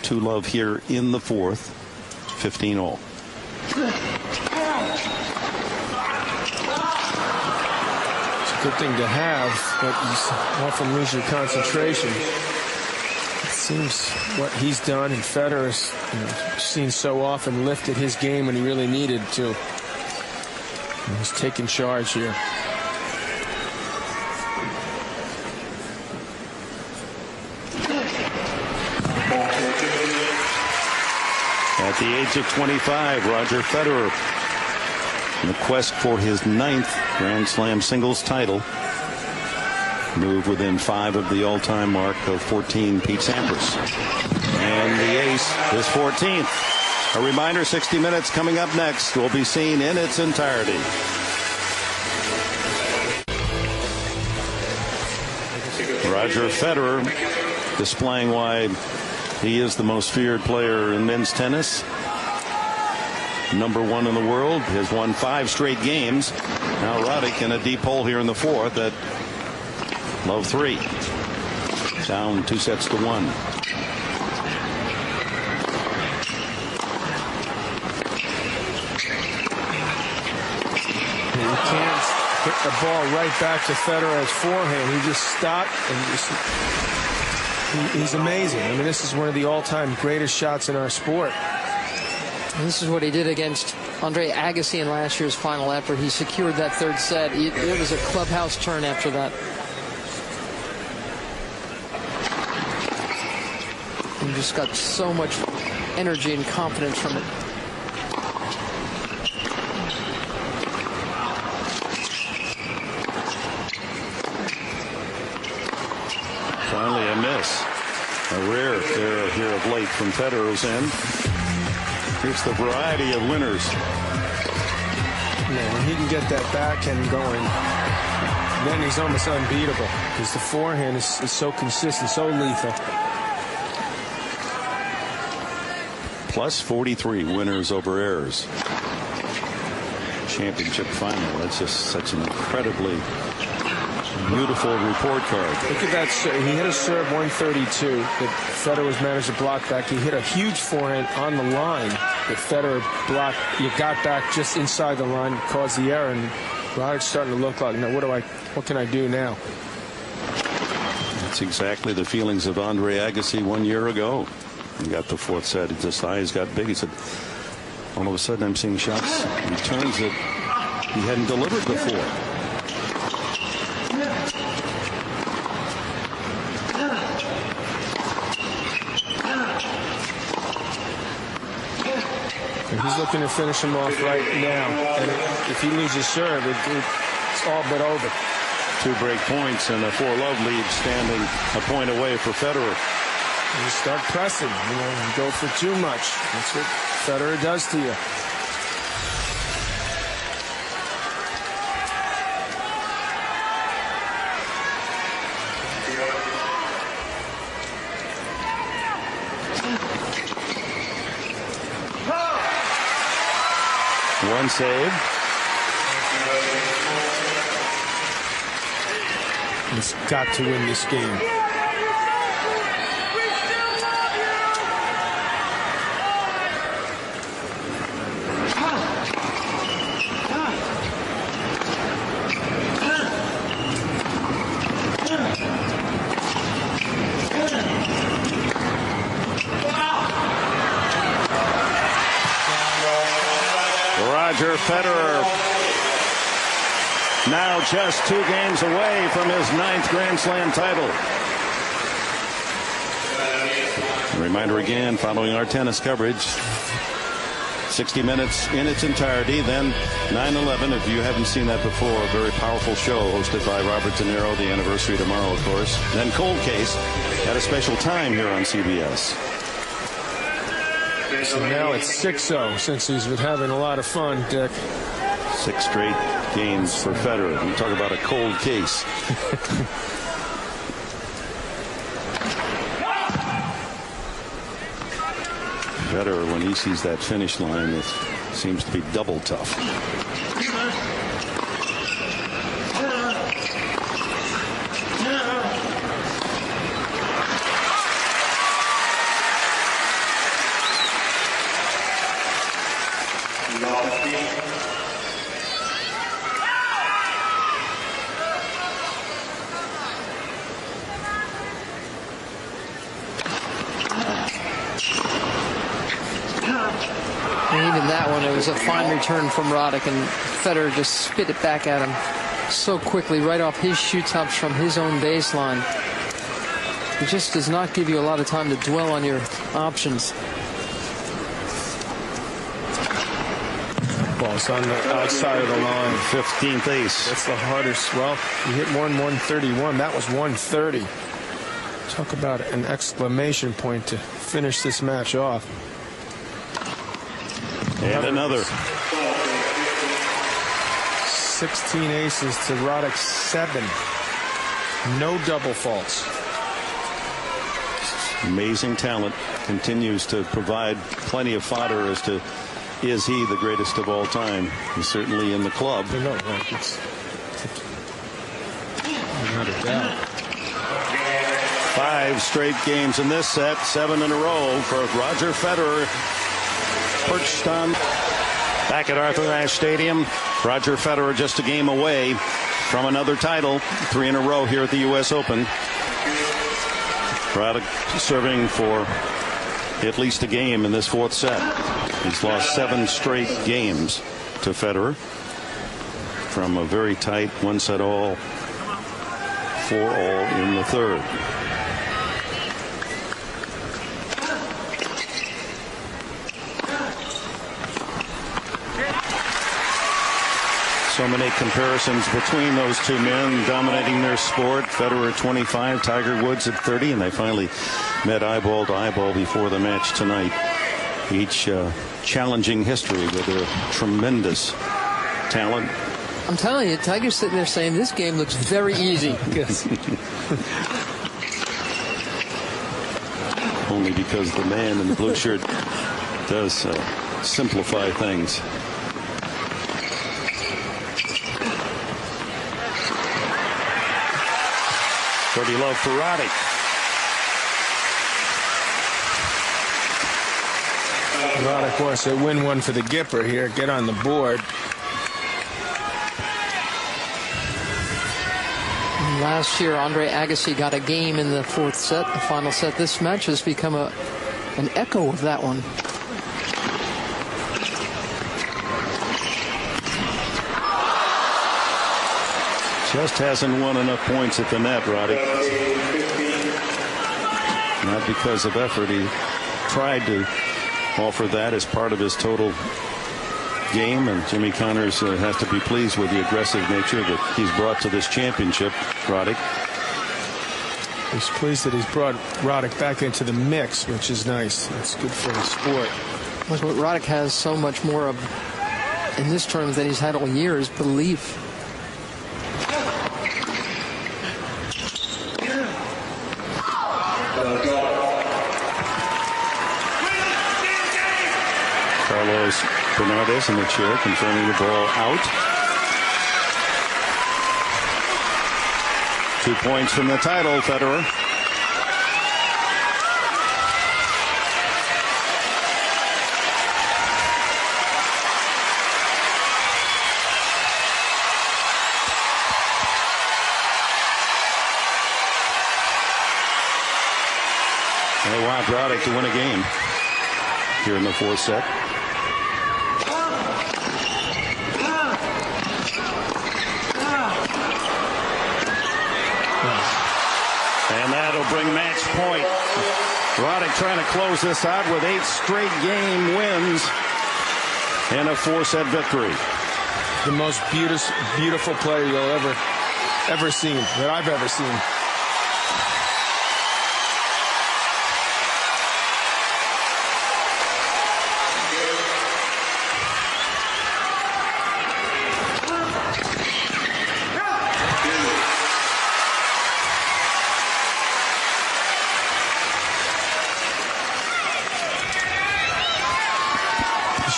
Speaker 5: 2-love here in the 4th, 15-all.
Speaker 1: Good thing to have, but you often lose your concentration. It seems what he's done, and Federer's seen so often lifted his game when he really needed to. And he's taking charge here.
Speaker 5: At the age of 25, Roger Federer, in the quest for his 9th Grand Slam singles title, moved within 5 of the all-time mark of 14, Pete Sampras. And the ace is 14th. A reminder, 60 Minutes coming up next will be seen in its entirety. Roger Federer displaying why he is the most feared player in men's tennis. #1 in the world, has won 5 straight games. Now Roddick in a deep hole here in the 4th at love 3. Down 2-1.
Speaker 1: You can't hit the ball right back to Federer's forehand. He just stopped and he's amazing. I mean, this is one of the all-time greatest shots in our sport.
Speaker 2: And this is what he did against Andre Agassi in last year's final effort. He secured that 3rd set. It was a clubhouse turn after that. He just got so much energy and confidence from it.
Speaker 5: Finally a miss. A rare error here of late from Federer's end. Here's the variety of winners.
Speaker 1: Man, when he can get that backhand going, then he's almost unbeatable because the forehand is so consistent, so lethal.
Speaker 5: Plus 43 winners over errors. Championship final. That's just such an incredibly beautiful report card.
Speaker 1: Look at that. He hit a serve 132 that Federer was managed to block back. He hit a huge forehand on the line that Federer blocked. You got back just inside the line, caused the error, and Roddick's starting to look like, now what can I do now?
Speaker 5: That's exactly the feelings of Andre Agassi 1 year ago. He got the 4th set. His eyes got big. He said, all of a sudden I'm seeing shots, returns that he hadn't delivered before.
Speaker 1: He's looking to finish him off right now. And if he loses serve, it's all but over.
Speaker 5: 2 break points and a 4-love lead standing a point away for Federer.
Speaker 1: You start pressing, you go for too much. That's what Federer does to you.
Speaker 5: One save.
Speaker 1: He's got to win this game.
Speaker 5: Roger Federer now just 2 games away from his 9th Grand Slam title. A reminder again, following our tennis coverage, 60 minutes in its entirety, then 9/11. If you haven't seen that before, a very powerful show hosted by Robert De Niro, the anniversary tomorrow, of course. Then Cold Case at a special time here on CBS.
Speaker 1: So now it's 6-0 since he's been having a lot of fun, Dick.
Speaker 5: 6 straight games for Federer. We talk about a cold case. Federer, when he sees that finish line, it seems to be double tough.
Speaker 2: And even that one, it was a fine return from Roddick, and Federer just spit it back at him so quickly, right off his shoot tops from his own baseline. It just does not give you a lot of time to dwell on your options.
Speaker 1: Ball's on the outside of the line.
Speaker 5: 15th ace.
Speaker 1: That's the hardest. Well, you hit more than 131. That was 130. Talk about an exclamation point to finish this match off.
Speaker 5: And another.
Speaker 1: 16 aces to Roddick's 7. No double faults.
Speaker 5: Amazing talent. Continues to provide plenty of fodder as to, is he the greatest of all time? He's certainly in the club.
Speaker 1: No, it's not a doubt.
Speaker 5: 5 straight games in this set, 7 in a row for Roger Federer. Perched on back at Arthur Ashe Stadium. Roger Federer just a game away from another title. 3 in a row here at the U.S. Open. Roddick serving for at least a game in this 4th set. He's lost 7 straight games to Federer from a very tight 1-set-all, 4-all in the 3rd. So many comparisons between those two men dominating their sport. Federer at 25, Tiger Woods at 30, and they finally met eyeball to eyeball before the match tonight. Each challenging history with their tremendous talent.
Speaker 2: I'm telling you, Tiger's sitting there saying this game looks very easy.
Speaker 1: Yes.
Speaker 5: Only because the man in the blue shirt does simplify things. Pretty low for Roddick.
Speaker 1: Roddick wants to win one for the Gipper here. Get on the board.
Speaker 2: Last year, Andre Agassi got a game in the 4th set, the final set. This match has become an echo of that one.
Speaker 5: Just hasn't won enough points at the net, Roddick. Not because of effort. He tried to offer that as part of his total game, and Jimmy Connors has to be pleased with the aggressive nature that he's brought to this championship, Roddick.
Speaker 1: He's pleased that he's brought Roddick back into the mix, which is nice. It's good for the sport.
Speaker 2: What Roddick has so much more of in this tournament than he's had all year is belief.
Speaker 5: Carlos Bernardes in the chair confirming the ball out. 2 points from the title, Federer. They want Roddick to win a game here in the fourth set. And that'll bring match point. Roddick trying to close this out with 8 straight game wins and a 4-set victory.
Speaker 1: The most beautiful player you'll ever seen, that I've ever seen.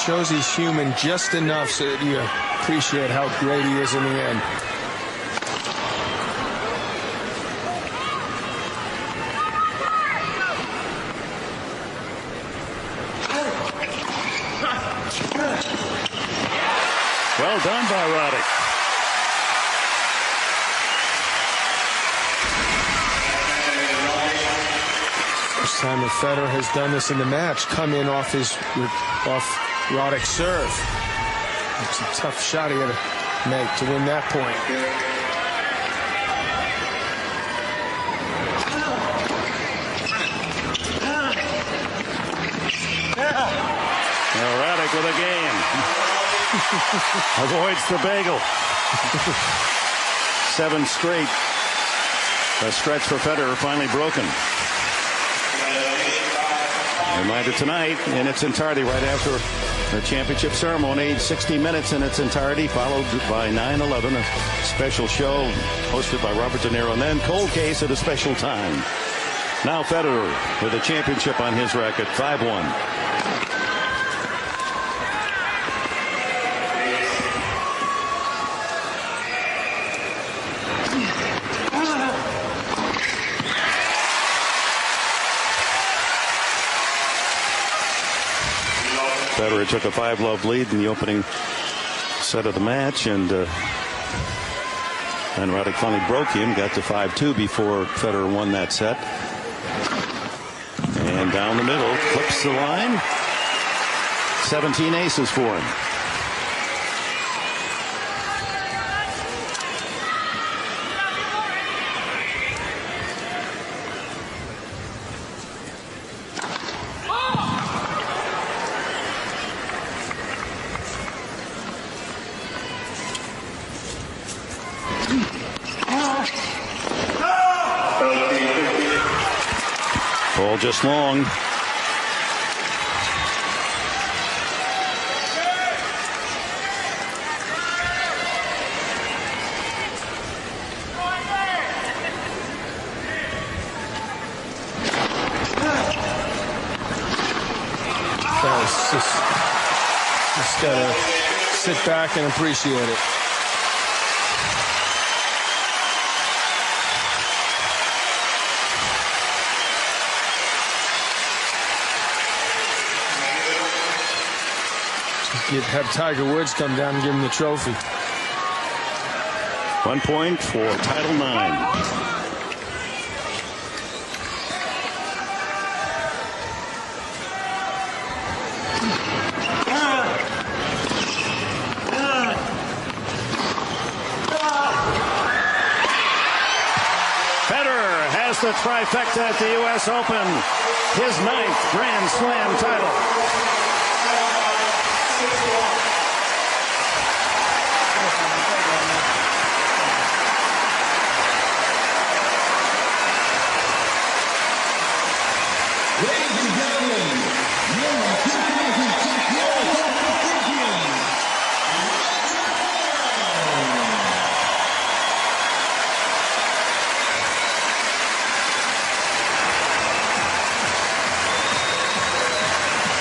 Speaker 1: Shows he's human just enough so that you appreciate how great he is in the end.
Speaker 5: Well done by Roddick.
Speaker 1: First time that Federer has done this in the match, come in off Roddick's serve. It's a tough shot he had to make to win that point.
Speaker 5: Now Roddick with a game. Avoids the bagel. 7 straight. A stretch for Federer finally broken. Reminder tonight in its entirety right after the championship ceremony, 60 minutes in its entirety, followed by 9/11, a special show hosted by Robert De Niro, and then Cold Case at a special time. Now Federer with a championship on his racket, 5-1. Federer took a 5-love lead in the opening set of the match, and Roddick finally broke him, got to 5-2 before Federer won that set. And down the middle, clips the line. 17 aces for him. Ball just long.
Speaker 1: Just gotta sit back and appreciate it. Have Tiger Woods come down and give him the trophy.
Speaker 5: 1 point for Title IX. Federer has the trifecta at the U.S. Open, his 9th Grand Slam title.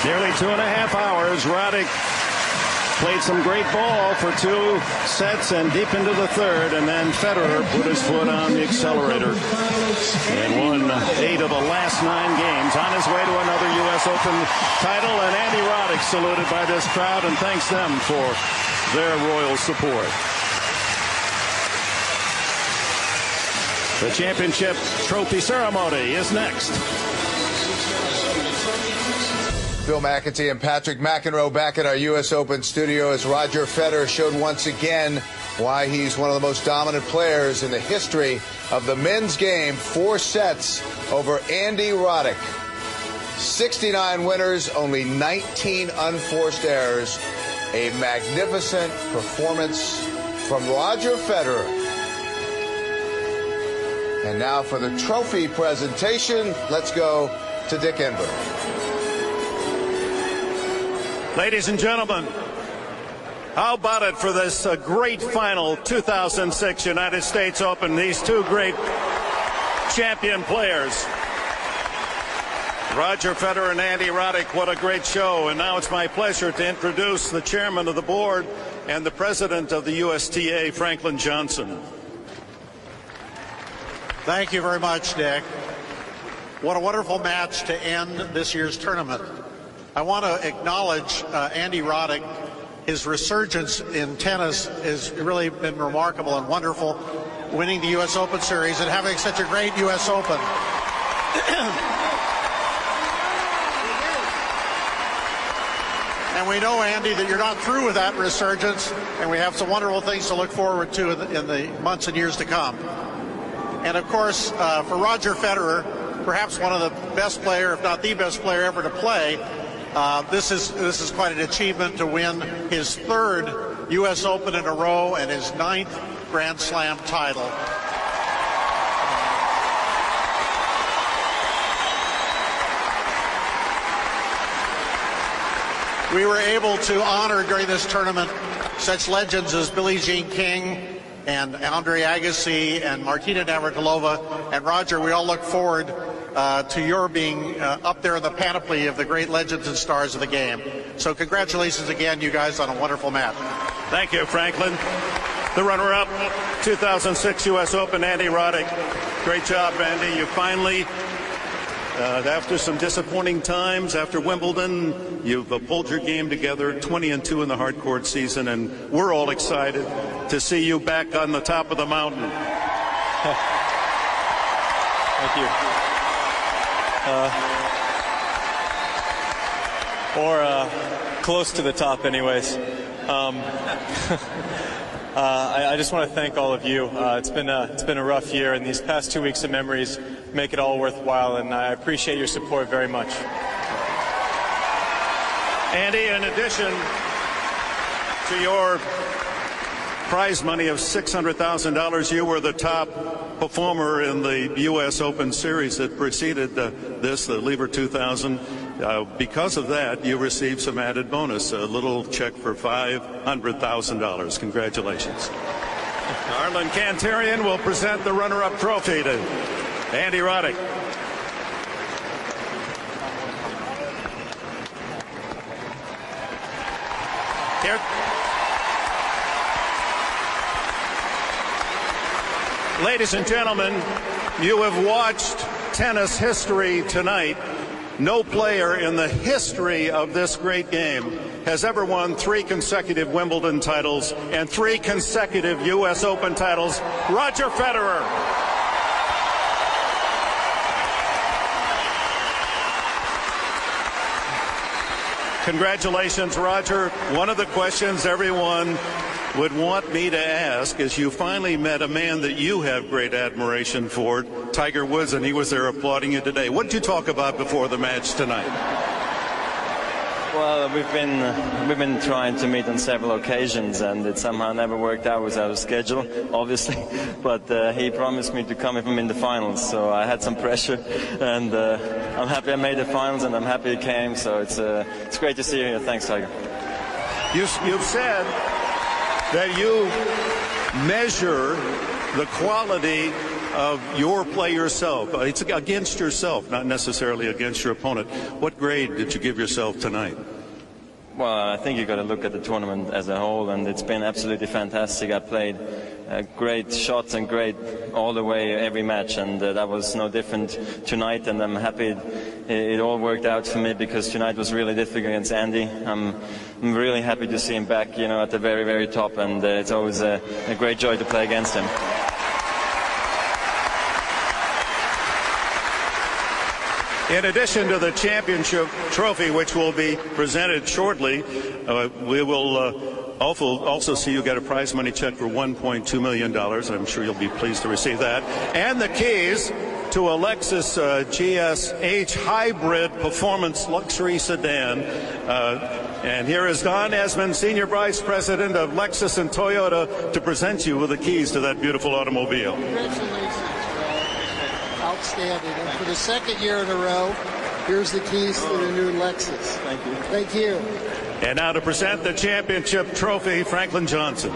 Speaker 5: Nearly 2.5 hours. Roddick played some great ball for 2 sets and deep into the third, and then Federer put his foot on the accelerator and won 8 of the last 9 games. On his way to another U.S. Open title, and Andy Roddick saluted by this crowd and thanks them for their royal support. The championship trophy ceremony is next.
Speaker 6: Phil McEntee and Patrick McEnroe back at our U.S. Open studio as Roger Federer showed once again why he's one of the most dominant players in the history of the men's game. 4 sets over Andy Roddick. 69 winners, only 19 unforced errors. A magnificent performance from Roger Federer. And now for the trophy presentation, let's go to Dick Enberg.
Speaker 5: Ladies and gentlemen, how about it for this great final 2006 United States Open? These 2 great champion players, Roger Federer and Andy Roddick. What a great show. And now it's my pleasure to introduce the chairman of the board and the president of the USTA, Franklin Johnson.
Speaker 7: Thank you very much, Dick. What a wonderful match to end this year's tournament. I want to acknowledge Andy Roddick. His resurgence in tennis has really been remarkable and wonderful, winning the U.S. Open Series and having such a great U.S. Open. And we know, Andy, that you're not through with that resurgence, and we have some wonderful things to look forward to in the months and years to come. And, of course, for Roger Federer, perhaps one of the best player, if not the best player ever to play, this is quite an achievement to win his 3rd U.S. Open in a row and his 9th Grand Slam title. We were able to honor during this tournament such legends as Billie Jean King and Andre Agassi and Martina Navratilova. And Roger, we all look forward to your being up there in the panoply of the great legends and stars of the game. So congratulations again, you guys, on a wonderful match.
Speaker 5: Thank you, Franklin. The runner-up, 2006 U.S. Open, Andy Roddick. Great job, Andy. You finally, after some disappointing times, after Wimbledon, you've pulled your game together, 20-2 in the hard court season, and we're all excited to see you back on the top of the mountain.
Speaker 8: Thank you. Or close to the top, anyways. I just want to thank all of you. It's been a rough year, and these past 2 weeks of memories make it all worthwhile, and I appreciate your support very much.
Speaker 5: Andy, in addition to your prize money of $600,000, you were the top performer in the U.S. Open Series that preceded the Lever 2000. Because of that, you received some added bonus, a little check for $500,000. Congratulations. Arlen Cantarian will present the runner-up trophy to Andy Roddick. Here. Ladies and gentlemen, you have watched tennis history tonight. No player in the history of this great game has ever won 3 consecutive Wimbledon titles and 3 consecutive U.S. Open titles. Roger Federer. Congratulations, Roger. One of the questions everyone would want me to ask is, you finally met a man that you have great admiration for, Tiger Woods, and he was there applauding you today. What did you talk about before the match tonight?
Speaker 8: Well, we've been trying to meet on several occasions, and it somehow never worked out. It was out of schedule, obviously, but he promised me to come if I'm in the finals, so I had some pressure, and I'm happy I made the finals, and I'm happy it came, so it's great to see you here. Thanks, Tiger.
Speaker 5: You've said that you measure the quality of your play yourself. It's against yourself, not necessarily against your opponent. What grade did you give yourself tonight?
Speaker 8: Well, I think you've got to look at the tournament as a whole, and it's been absolutely fantastic. I played great shots and great all the way every match, and that was no different tonight, and I'm happy it all worked out for me, because tonight was really difficult against Andy. I'm really happy to see him back, you know, at the very, very top, and it's always a great joy to play against him.
Speaker 5: In addition to the championship trophy, which will be presented shortly, we will also see you get a prize money check for $1.2 million. I'm sure you'll be pleased to receive that. And the keys to a Lexus GS-H hybrid performance luxury sedan. And here is Don Esmond, Senior Vice President of Lexus and Toyota, to present you with the keys to that beautiful automobile.
Speaker 9: Congratulations. Outstanding. And for the second year in a row, here's the keys to the new Lexus.
Speaker 8: Thank you.
Speaker 9: Thank you.
Speaker 5: And now to present the championship trophy, Franklin Johnson.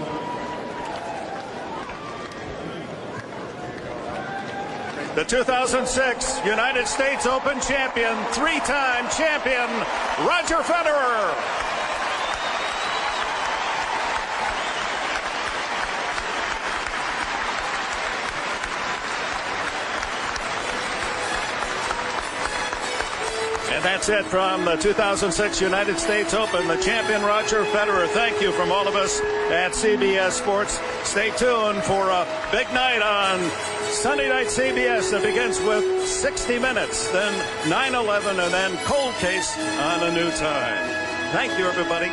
Speaker 5: The 2006 United States Open champion, three-time champion, Roger Federer. And that's it from the 2006 United States Open. The champion, Roger Federer. Thank you from all of us at CBS Sports. Stay tuned for a big night on Sunday Night CBS that begins with 60 Minutes, then 9/11, and then Cold Case on a new time. Thank you, everybody.